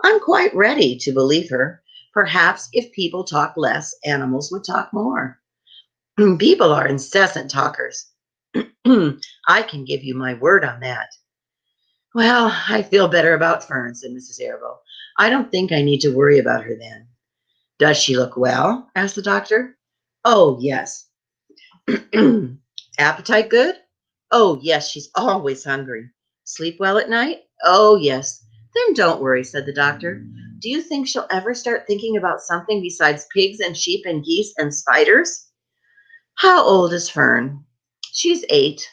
I'm quite ready to believe her. Perhaps if people talk less, animals would talk more. People are incessant talkers. I can give you my word on that. Well, I feel better about Fern, said Mrs. Arabelle. I don't think I need to worry about her then. Does she look well? Asked the doctor. Oh, yes. Appetite good? Oh, yes, she's always hungry. Sleep well at night? Oh, yes. Then don't worry, said the doctor. Do you think she'll ever start thinking about something besides pigs and sheep and geese and spiders? How old is Fern? She's 8.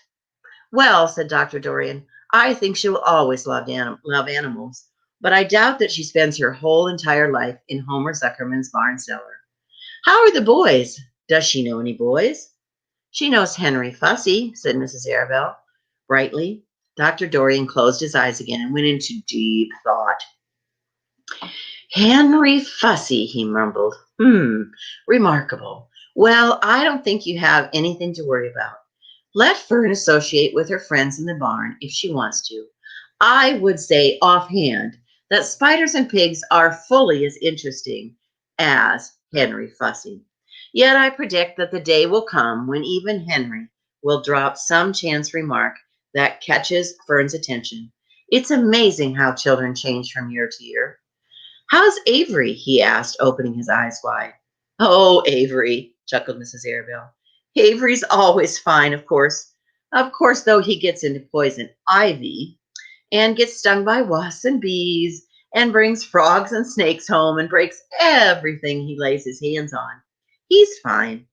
Well, said Dr. Dorian, I think she will always love animals, but I doubt that she spends her whole entire life in Homer Zuckerman's barn cellar. How are the boys? Does she know any boys? She knows Henry Fussy, said Mrs. Arabelle brightly. Dr. Dorian closed his eyes again and went into deep thought. Henry Fussy, he mumbled. Remarkable. Well, I don't think you have anything to worry about. Let Fern associate with her friends in the barn if she wants to. I would say offhand that spiders and pigs are fully as interesting as Henry Fussy. Yet I predict that the day will come when even Henry will drop some chance remark that catches Fern's attention. It's amazing how children change from year to year. How's Avery? He asked, opening his eyes wide. Oh, Avery, chuckled Mrs. Arabelle. Avery's always fine, of course. Of course, though, he gets into poison ivy and gets stung by wasps and bees and brings frogs and snakes home and breaks everything he lays his hands on. He's fine.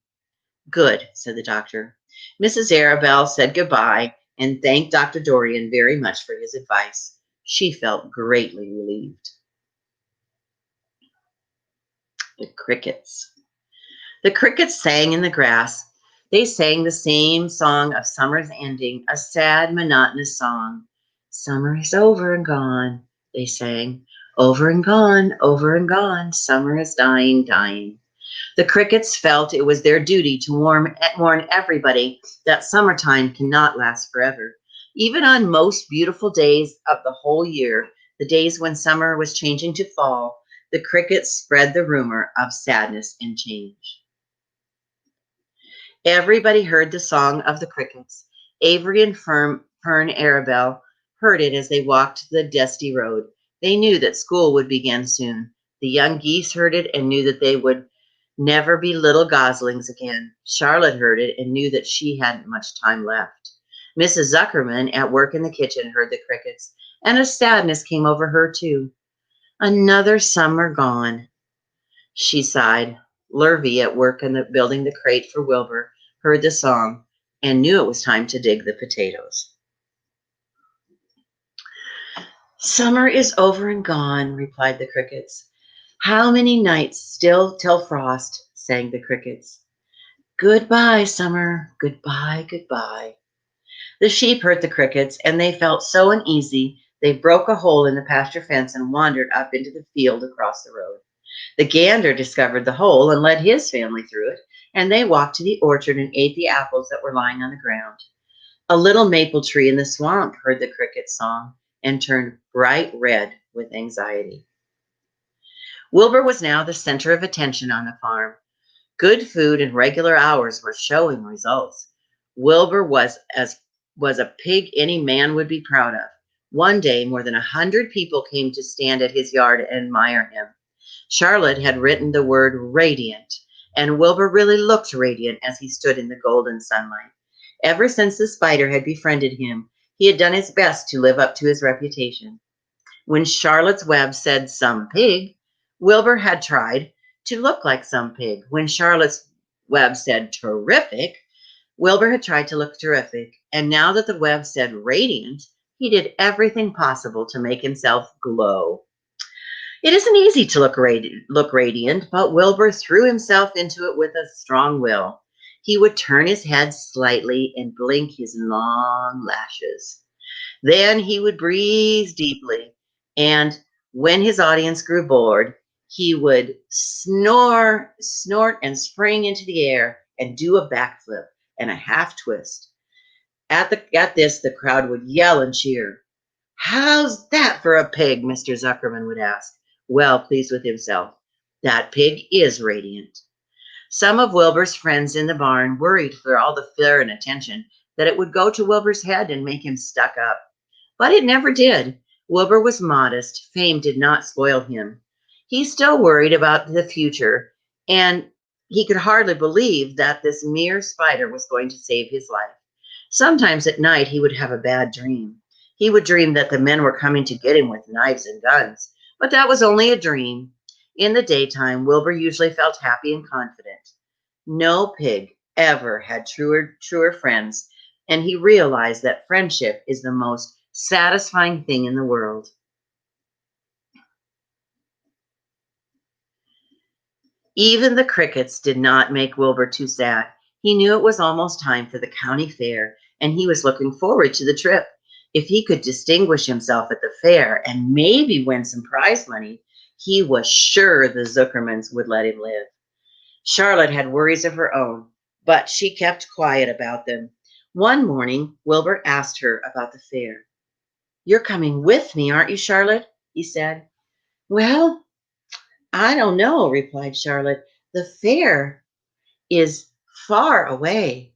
Good, said the doctor. Mrs. Arabelle said goodbye and thanked Dr. Dorian very much for his advice. She felt greatly relieved. The crickets. The crickets sang in the grass. They sang the same song of summer's ending, a sad, monotonous song. Summer is over and gone, they sang. over and gone, summer is dying, dying. The crickets felt it was their duty to warn everybody that summertime cannot last forever. Even on most beautiful days of the whole year, the days when summer was changing to fall, the crickets spread the rumor of sadness and change. Everybody heard the song of the crickets. Avery and Fern Arabelle heard it as they walked the dusty road. They knew that school would begin soon. The young geese heard it and knew that they would never be little goslings again. Charlotte heard it and knew that she hadn't much time left. Mrs. Zuckerman, at work in the kitchen, heard the crickets, and a sadness came over her, too. Another summer gone, she sighed. Lurvy, at work in building the crate for Wilbur, heard the song and knew it was time to dig the potatoes. Summer is over and gone, replied the crickets. How many nights still till frost, sang the crickets. Goodbye, summer, goodbye, goodbye. The sheep heard the crickets, and they felt so uneasy they broke a hole in the pasture fence and wandered up into the field across the road. The gander discovered the hole and led his family through it, and they walked to the orchard and ate the apples that were lying on the ground. A little maple tree in the swamp heard the cricket's song and turned bright red with anxiety. Wilbur was now the center of attention on the farm. Good food and regular hours were showing results. Wilbur was a pig any man would be proud of. One day, more than 100 people came to stand at his yard and admire him. Charlotte had written the word radiant, and Wilbur really looked radiant as he stood in the golden sunlight. Ever since the spider had befriended him, he had done his best to live up to his reputation. When Charlotte's Web said some pig, Wilbur had tried to look like some pig. When Charlotte's Web said terrific, Wilbur had tried to look terrific. And now that the web said radiant, he did everything possible to make himself glow. It isn't easy to look radiant, but Wilbur threw himself into it with a strong will. He would turn his head slightly and blink his long lashes. Then he would breathe deeply, and when his audience grew bored, he would snort, and spring into the air and do a backflip and a half twist. At this, the crowd would yell and cheer. How's that for a pig? Mr. Zuckerman would ask, well pleased with himself. That pig is radiant. Some of Wilbur's friends in the barn worried for all the flair and attention that it would go to Wilbur's head and make him stuck up. But it never did. Wilbur was modest. Fame did not spoil him. He still worried about the future, and he could hardly believe that this mere spider was going to save his life. Sometimes at night he would have a bad dream. He would dream that the men were coming to get him with knives and guns, but that was only a dream. In the daytime, Wilbur usually felt happy and confident. No pig ever had truer friends, and he realized that friendship is the most satisfying thing in the world. Even the crickets did not make Wilbur too sad. He knew it was almost time for the county fair, and he was looking forward to the trip. If he could distinguish himself at the fair and maybe win some prize money, he was sure the Zuckermans would let him live. Charlotte had worries of her own, but she kept quiet about them. One morning, Wilbur asked her about the fair. You're coming with me, aren't you, Charlotte? He said. Well, I don't know, replied Charlotte. The fair is far away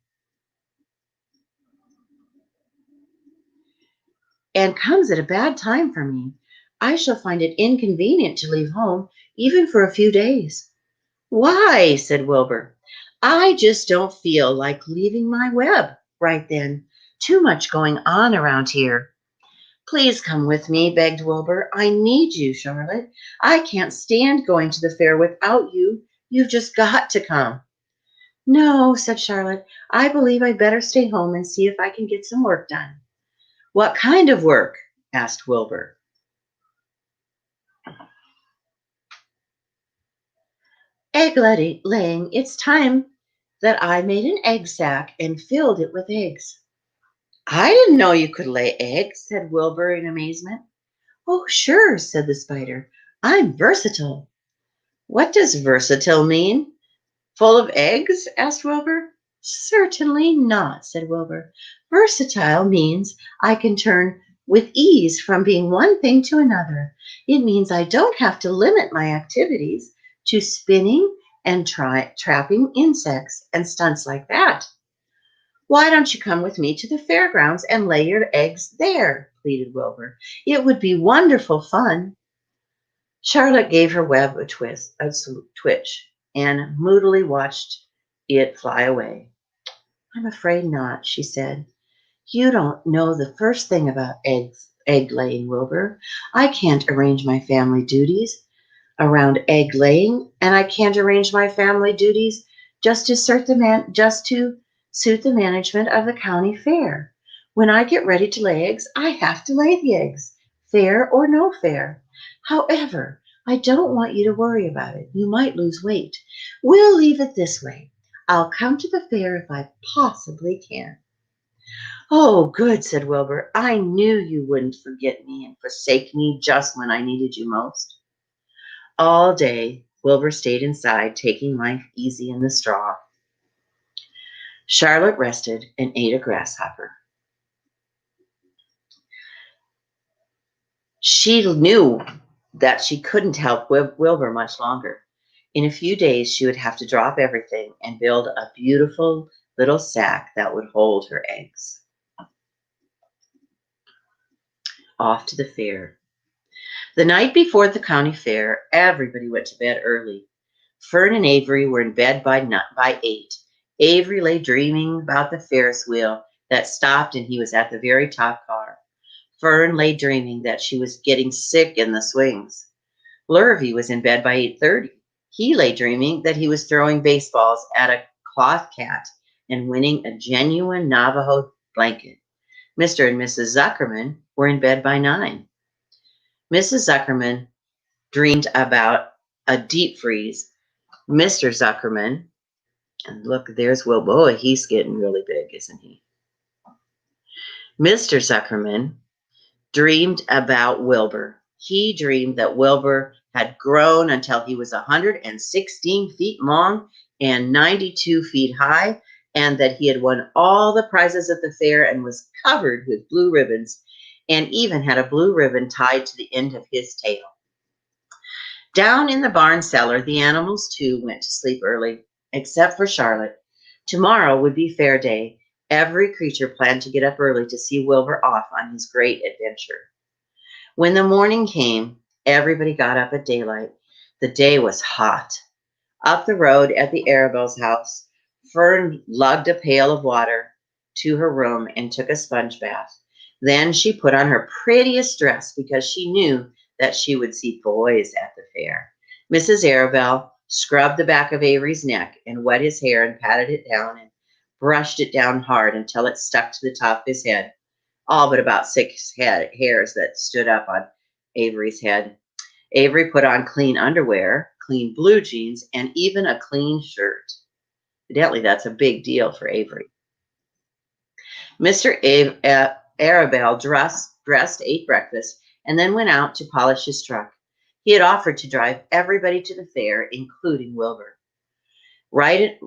and comes at a bad time for me. I shall find it inconvenient to leave home, even for a few days. Why? Said Wilbur. I just don't feel like leaving my web right then. Too much going on around here. Please come with me, begged Wilbur. I need you, Charlotte. I can't stand going to the fair without you. You've just got to come. No, said Charlotte. I believe I'd better stay home and see if I can get some work done. What kind of work? Asked Wilbur. Egg laying. It's time that I made an egg sack and filled it with eggs. I didn't know you could lay eggs, said Wilbur in amazement. Oh, sure, said the spider. I'm versatile. What does versatile mean? Full of eggs? Asked Wilbur. Certainly not, said Wilbur. Versatile means I can turn with ease from being one thing to another. It means I don't have to limit my activities to spinning and trapping insects and stunts like that. Why don't you come with me to the fairgrounds and lay your eggs there? Pleaded Wilbur. It would be wonderful fun. Charlotte gave her web a twitch, and moodily watched it fly away. I'm afraid not, she said. You don't know the first thing about egg laying, Wilbur. I can't arrange my family duties around egg laying, and I can't arrange my family duties just to suit the management of the county fair. When I get ready to lay eggs, I have to lay the eggs, fair or no fair. However, I don't want you to worry about it. You might lose weight. We'll leave it this way. I'll come to the fair if I possibly can. Oh, good, said Wilbur. I knew you wouldn't forget me and forsake me just when I needed you most. All day, Wilbur stayed inside, taking life easy in the straw. Charlotte rested and ate a grasshopper. She knew that she couldn't help Wilbur much longer. In a few days, she would have to drop everything and build a beautiful little sack that would hold her eggs. Off to the fair. The night before the county fair, everybody went to bed early. Fern and Avery were in bed by 8. Avery lay dreaming about the Ferris wheel that stopped and he was at the very top car. Fern lay dreaming that she was getting sick in the swings. Lurvy was in bed by 8:30. He lay dreaming that he was throwing baseballs at a cloth cat and winning a genuine Navajo blanket. Mr. and Mrs. Zuckerman were in bed by 9. Mrs. Zuckerman dreamed about a deep freeze. Mr. Zuckerman, and look, there's Will. Boy, he's getting really big, isn't he? Mr. Zuckerman dreamed about Wilbur. He dreamed that Wilbur had grown until he was 116 feet long and 92 feet high, and that he had won all the prizes at the fair and was covered with blue ribbons, and even had a blue ribbon tied to the end of his tail. Down in the barn cellar, the animals too went to sleep early, except for Charlotte. Tomorrow would be fair day. Every creature planned to get up early to see Wilbur off on his great adventure. When the morning came, everybody got up at daylight. The day was hot. Up the road at the Arabelle's house, Fern lugged a pail of water to her room and took a sponge bath. Then she put on her prettiest dress because she knew that she would see boys at the fair. Mrs. Arabelle scrubbed the back of Avery's neck and wet his hair and patted it down and brushed it down hard until it stuck to the top of his head, all but about 6 hairs that stood up on Avery's head. Avery put on clean underwear, clean blue jeans, and even a clean shirt. Evidently, that's a big deal for Avery. Mr. Arabelle dressed, ate breakfast, and then went out to polish his truck. He had offered to drive everybody to the fair, including Wilbur. Right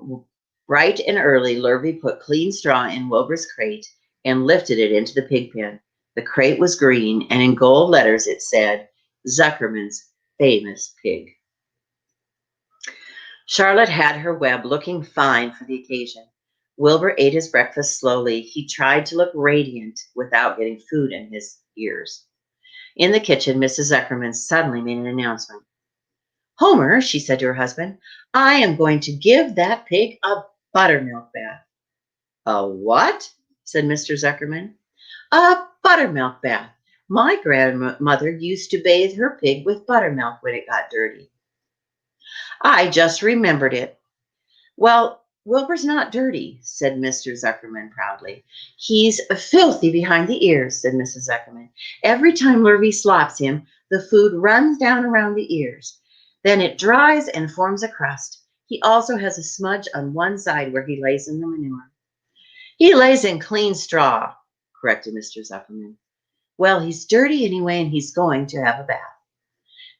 and early, Lurvy put clean straw in Wilbur's crate and lifted it into the pig pen. The crate was green, and in gold letters it said, Zuckerman's famous pig. Charlotte had her web looking fine for the occasion. Wilbur ate his breakfast slowly. He tried to look radiant without getting food in his ears. In the kitchen, Mrs. Zuckerman suddenly made an announcement. Homer, she said to her husband, I am going to give that pig a buttermilk bath. A what? Said Mr. Zuckerman. A buttermilk bath. My grandmother used to bathe her pig with buttermilk when it got dirty. I just remembered it. Well, Wilbur's not dirty, said Mr. Zuckerman proudly. He's filthy behind the ears, said Mrs. Zuckerman. Every time Lurvy slops him, the food runs down around the ears. Then it dries and forms a crust. He also has a smudge on one side where he lays in the manure. He lays in clean straw, corrected Mr. Zuckerman. Well, he's dirty anyway, and he's going to have a bath.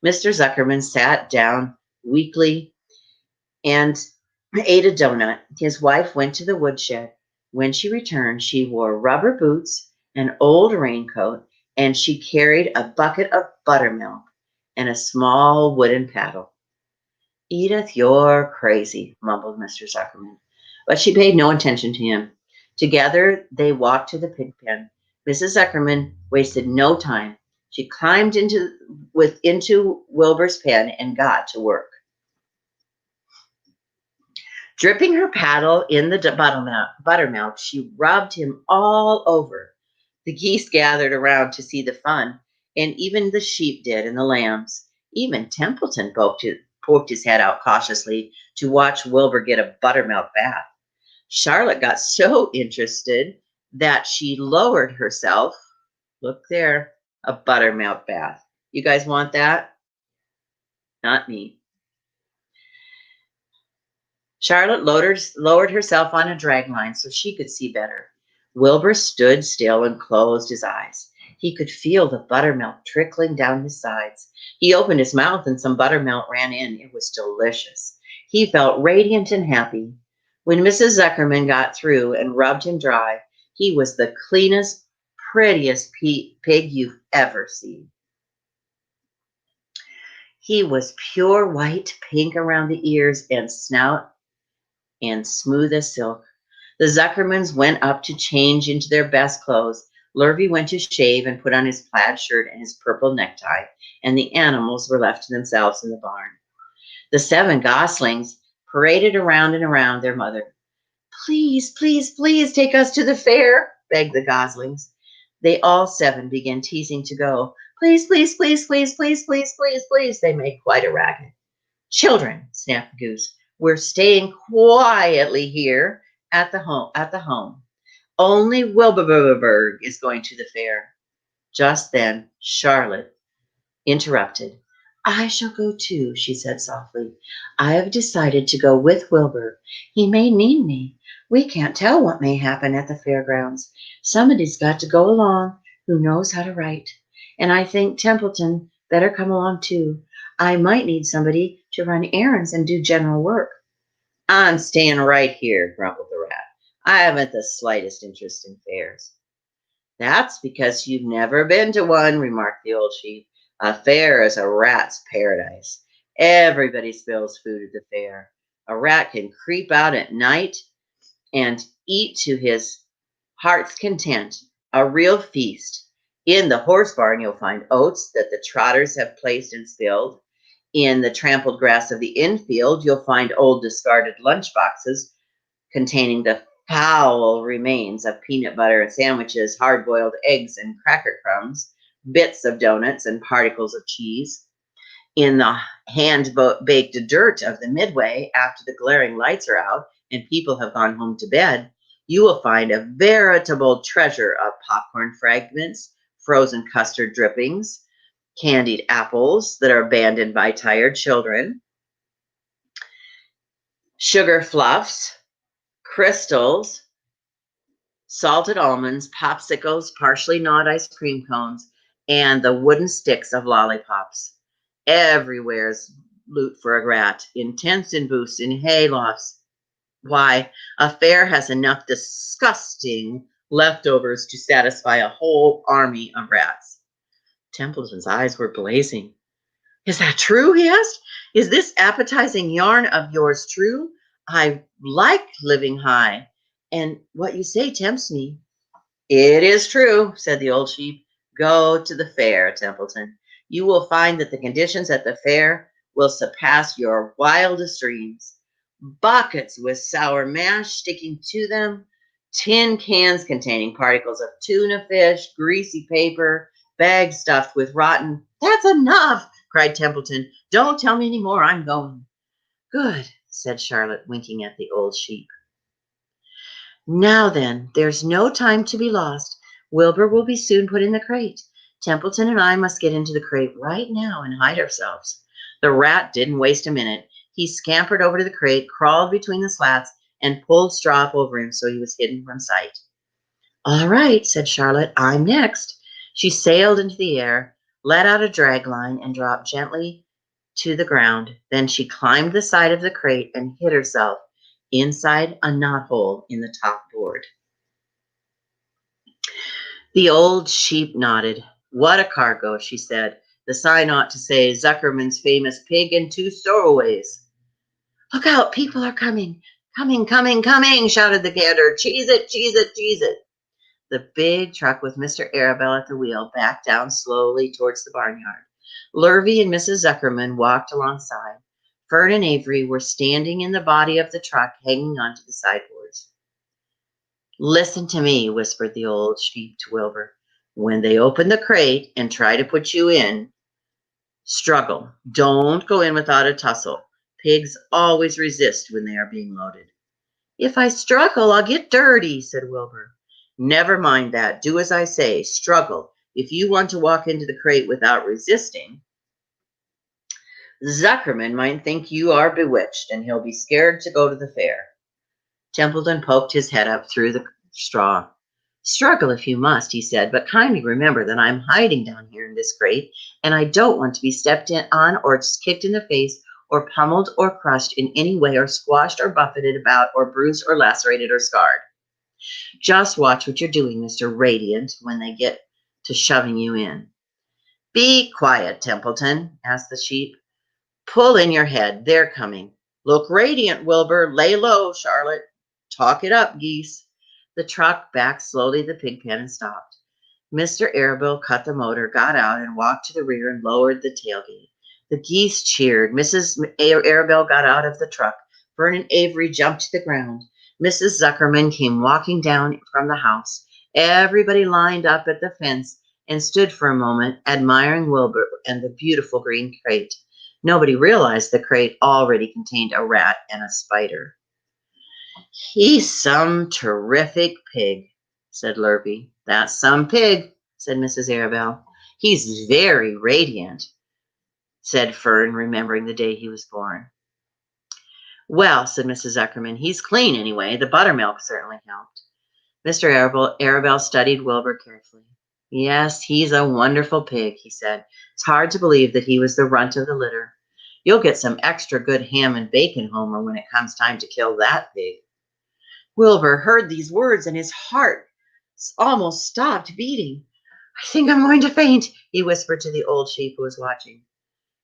Mr. Zuckerman sat down weakly and ate a donut. His wife went to the woodshed. When she returned, she wore rubber boots, an old raincoat, and she carried a bucket of buttermilk and a small wooden paddle. Edith, you're crazy, mumbled Mr. Zuckerman, but she paid no attention to him. Together they walked to the pig pen. Mrs. Zuckerman wasted no time. She climbed into Wilbur's pen and got to work. Dripping her paddle in the buttermilk, she rubbed him all over. The geese gathered around to see the fun, and even the sheep did, and the lambs. Even Templeton poked his head out cautiously to watch Wilbur get a buttermilk bath. Charlotte got so interested that she lowered herself. Look there, a buttermilk bath. You guys want that? Not me. Charlotte lowered herself on a drag line so she could see better. Wilbur stood still and closed his eyes. He could feel the buttermilk trickling down his sides. He opened his mouth and some buttermilk ran in. It was delicious. He felt radiant and happy. When Mrs. Zuckerman got through and rubbed him dry, he was the cleanest, prettiest pig you've ever seen. He was pure white, pink around the ears and snout, and smooth as silk. The Zuckermans went up to change into their best clothes. Lurvy went to shave and put on his plaid shirt and his purple necktie, and the animals were left to themselves in the barn. The 7 goslings paraded around and around their mother. Please, please, please take us to the fair, begged the goslings. They all 7 began teasing to go. Please, please, please, please, please, please, please, please. They made quite a racket. Children, snapped the goose, we're staying quietly here at the home. Only Wilburberg is going to the fair. Just then, Charlotte interrupted. I shall go too, she said softly. I have decided to go with Wilbur. He may need me. We can't tell what may happen at the fairgrounds. Somebody's got to go along who knows how to write. And I think Templeton better come along too. I might need somebody to run errands and do general work. I'm staying right here, grumbled the rat. I haven't the slightest interest in fairs. That's because you've never been to one, remarked the old sheep. A fair is a rat's paradise. Everybody spills food at the fair. A rat can creep out at night and eat to his heart's content, a real feast. In the horse barn, you'll find oats that the trotters have placed and spilled. In the trampled grass of the infield, you'll find old discarded lunch boxes containing the foul remains of peanut butter sandwiches, hard-boiled eggs and cracker crumbs, bits of donuts and particles of cheese. In the hand-baked dirt of the midway, after the glaring lights are out and people have gone home to bed, you will find a veritable treasure of popcorn fragments, frozen custard drippings, candied apples that are abandoned by tired children, sugar fluffs, crystals, salted almonds, popsicles, partially gnawed ice cream cones, and the wooden sticks of lollipops. Everywhere's loot for a rat, in tents and booths, in hay lofts. Why, a fair has enough disgusting leftovers to satisfy a whole army of rats. Templeton's eyes were blazing. Is that true? He asked. Is this appetizing yarn of yours true? I like living high, and what you say tempts me. It is true, said the old sheep. Go to the fair, Templeton. You will find that the conditions at the fair will surpass your wildest dreams. Buckets with sour mash sticking to them, tin cans containing particles of tuna fish, greasy paper, bags stuffed with rotten. That's enough, cried Templeton. Don't tell me any more. I'm going. Good, said Charlotte, winking at the old sheep. Now then, there's no time to be lost. Wilbur will be soon put in the crate. Templeton and I must get into the crate right now and hide ourselves. The rat didn't waste a minute. He scampered over to the crate, crawled between the slats, and pulled straw up over him so he was hidden from sight. All right, said Charlotte. I'm next. She sailed into the air, let out a drag line, and dropped gently to the ground. Then she climbed the side of the crate and hid herself inside a knothole in the top board. The old sheep nodded. What a cargo, she said. The sign ought to say Zuckerman's famous pig and 2 stowaways. Look out, people are coming. Coming, coming, coming, shouted the gander. Cheese it, cheese it, cheese it. The big truck with Mr. Arabelle at the wheel backed down slowly towards the barnyard. Lurvy and Mrs. Zuckerman walked alongside. Fern and Avery were standing in the body of the truck, hanging onto the sideboards. Listen to me, whispered the old sheep to Wilbur. When they open the crate and try to put you in, struggle. Don't go in without a tussle. Pigs always resist when they are being loaded. If I struggle, I'll get dirty, said Wilbur. Never mind that. Do as I say. Struggle. If you want to walk into the crate without resisting, Zuckerman might think you are bewitched, and he'll be scared to go to the fair. Templeton poked his head up through the straw. Struggle if you must, he said, but kindly remember that I'm hiding down here in this crate, and I don't want to be stepped on or kicked in the face or pummeled or crushed in any way or squashed or buffeted about or bruised or lacerated or scarred. Just watch what you're doing, Mr. Radiant, when they get to shoving you in. Be quiet, Templeton, asked the sheep. Pull in your head. They're coming. Look radiant, Wilbur. Lay low, Charlotte. Talk it up, geese. The truck backed slowly to the pig pen and stopped. Mr. Arabelle cut the motor, got out, and walked to the rear and lowered the tailgate. The geese cheered. Mrs. Arabelle got out of the truck. Fern and Avery jumped to the ground. Mrs. Zuckerman came walking down from the house. Everybody lined up at the fence and stood for a moment, admiring Wilbur and the beautiful green crate. Nobody realized the crate already contained a rat and a spider. He's some terrific pig, said Lurvy. That's some pig, said Mrs. Arabelle. He's very radiant, said Fern, remembering the day he was born. Well, said Mrs. Zuckerman, he's clean anyway. The buttermilk certainly helped. Mr. Arabelle studied Wilbur carefully. Yes, he's a wonderful pig, he said. It's hard to believe that he was the runt of the litter. You'll get some extra good ham and bacon, Homer, when it comes time to kill that pig. Wilbur heard these words and his heart almost stopped beating. I think I'm going to faint, he whispered to the old sheep who was watching.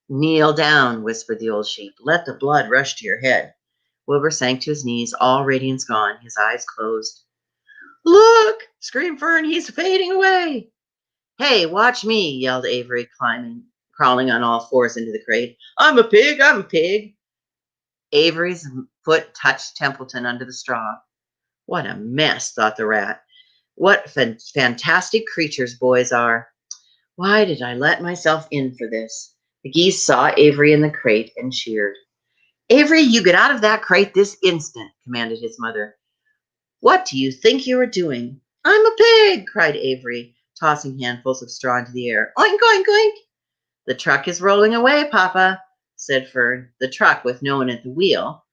Kneel down, whispered the old sheep. Let the blood rush to your head. Wilbur sank to his knees, all radiance gone, his eyes closed. Look, screamed Fern, he's fading away. Hey, watch me, yelled Avery, crawling on all fours into the crate. I'm a pig, I'm a pig. Avery's foot touched Templeton under the straw. What a mess, thought the rat. What fantastic creatures boys are. Why did I let myself in for this? The geese saw Avery in the crate and cheered. Avery, you get out of that crate this instant, commanded his mother. What do you think you are doing? I'm a pig, cried Avery, tossing handfuls of straw into the air. Oink, oink, oink. The truck is rolling away, Papa, said Fern. The truck, with no one at the wheel,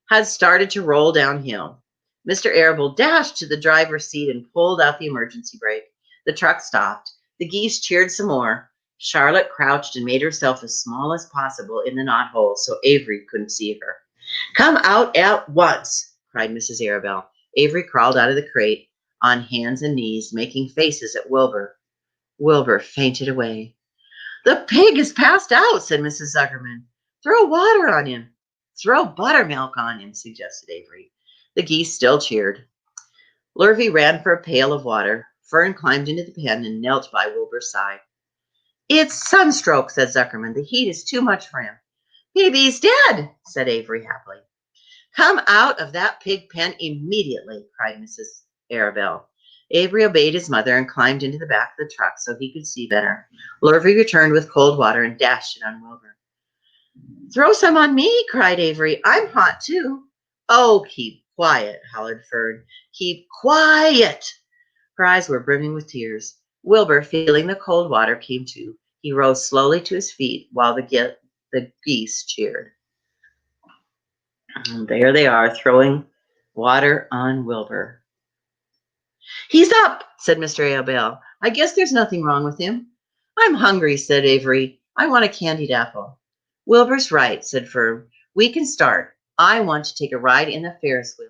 had started to roll downhill. Mr. Arabelle dashed to the driver's seat and pulled out the emergency brake. The truck stopped. The geese cheered some more. Charlotte crouched and made herself as small as possible in the knothole so Avery couldn't see her. Come out at once, cried Mrs. Arabelle. Avery crawled out of the crate on hands and knees, making faces at Wilbur. Wilbur fainted away. The pig is passed out, said Mrs. Zuckerman. Throw water on him. Throw buttermilk on him, suggested Avery. The geese still cheered. Lurvy ran for a pail of water. Fern climbed into the pen and knelt by Wilbur's side. It's sunstroke, said Zuckerman. The heat is too much for him. Maybe he's dead, said Avery happily. Come out of that pig pen immediately, cried Mrs. Arabelle. Avery obeyed his mother and climbed into the back of the truck so he could see better. Lurvy returned with cold water and dashed it on Wilbur. Throw some on me, cried Avery. I'm hot too. Oh, keep quiet, hollered Fern. Keep quiet. Her eyes were brimming with tears. Wilbur, feeling the cold water, came to. He rose slowly to his feet while the geese cheered. And there they are, throwing water on Wilbur. He's up, said Mr. Arabelle. I guess there's nothing wrong with him. I'm hungry, said Avery. I want a candied apple. Wilbur's right, said Fern. We can start. I want to take a ride in the Ferris wheel.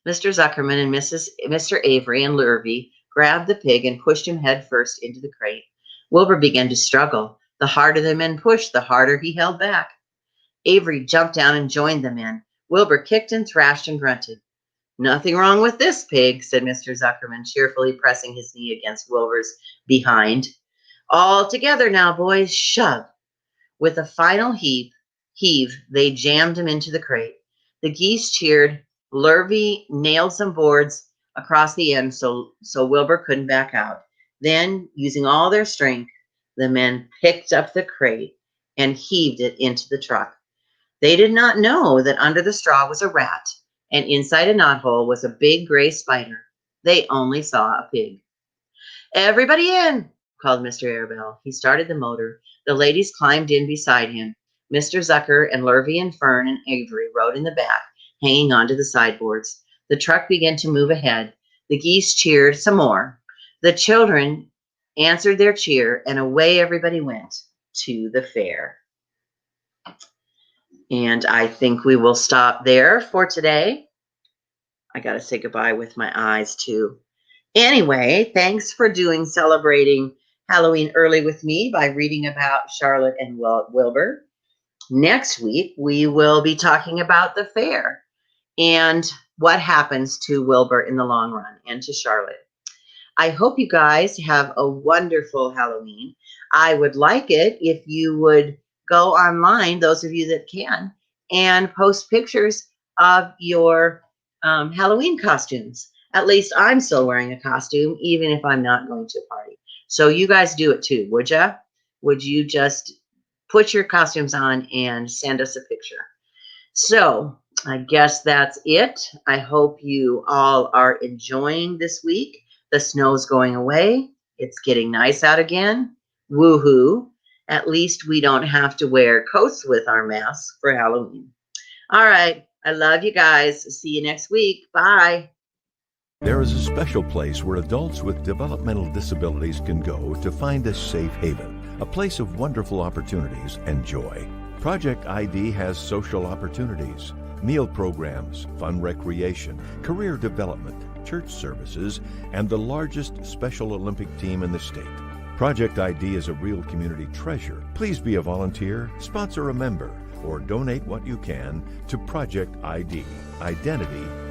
Mr. Zuckerman and Mr. Avery and Lurvy grabbed the pig and pushed him head first into the crate. Wilbur began to struggle. The harder the men pushed, the harder he held back. Avery jumped down and joined the men. Wilbur kicked and thrashed and grunted. Nothing wrong with this pig, said Mr. Zuckerman, cheerfully pressing his knee against Wilbur's behind. All together now, boys, shove. With a final heave, they jammed him into the crate. The geese cheered. Lurvy nailed some boards across the end so Wilbur couldn't back out. Then, using all their strength, the men picked up the crate and heaved it into the truck. They did not know that under the straw was a rat, and inside a knothole was a big gray spider. They only saw a pig. Everybody in, called Mr. Airbell. He started the motor. The ladies climbed in beside him. Mr. Zucker and Lurvy and Fern and Avery rode in the back, hanging onto the sideboards. The truck began to move ahead. The geese cheered some more. The children answered their cheer, and away everybody went to the fair. And I think we will stop there for today. I got to say goodbye with my eyes, too. Anyway, thanks for celebrating Halloween early with me by reading about Charlotte and Wilbur. Next week, we will be talking about the fair and what happens to Wilbur in the long run and to Charlotte. I hope you guys have a wonderful Halloween. I would like it if you would go online, those of you that can, and post pictures of your Halloween costumes. At least I'm still wearing a costume, even if I'm not going to a party. So you guys do it too, would ya? Would you just put your costumes on and send us a picture? So I guess that's it. I hope you all are enjoying this week. The snow's going away. It's getting nice out again. Woohoo. At least we don't have to wear coats with our masks for Halloween. All right. I love you guys. See you next week. Bye. There is a special place where adults with developmental disabilities can go to find a safe haven, a place of wonderful opportunities and joy. Project ID has social opportunities, meal programs, fun recreation, career development, church services, and the largest Special Olympic team in the state. Project ID is a real community treasure. Please be a volunteer, sponsor a member, or donate what you can to Project ID, Identity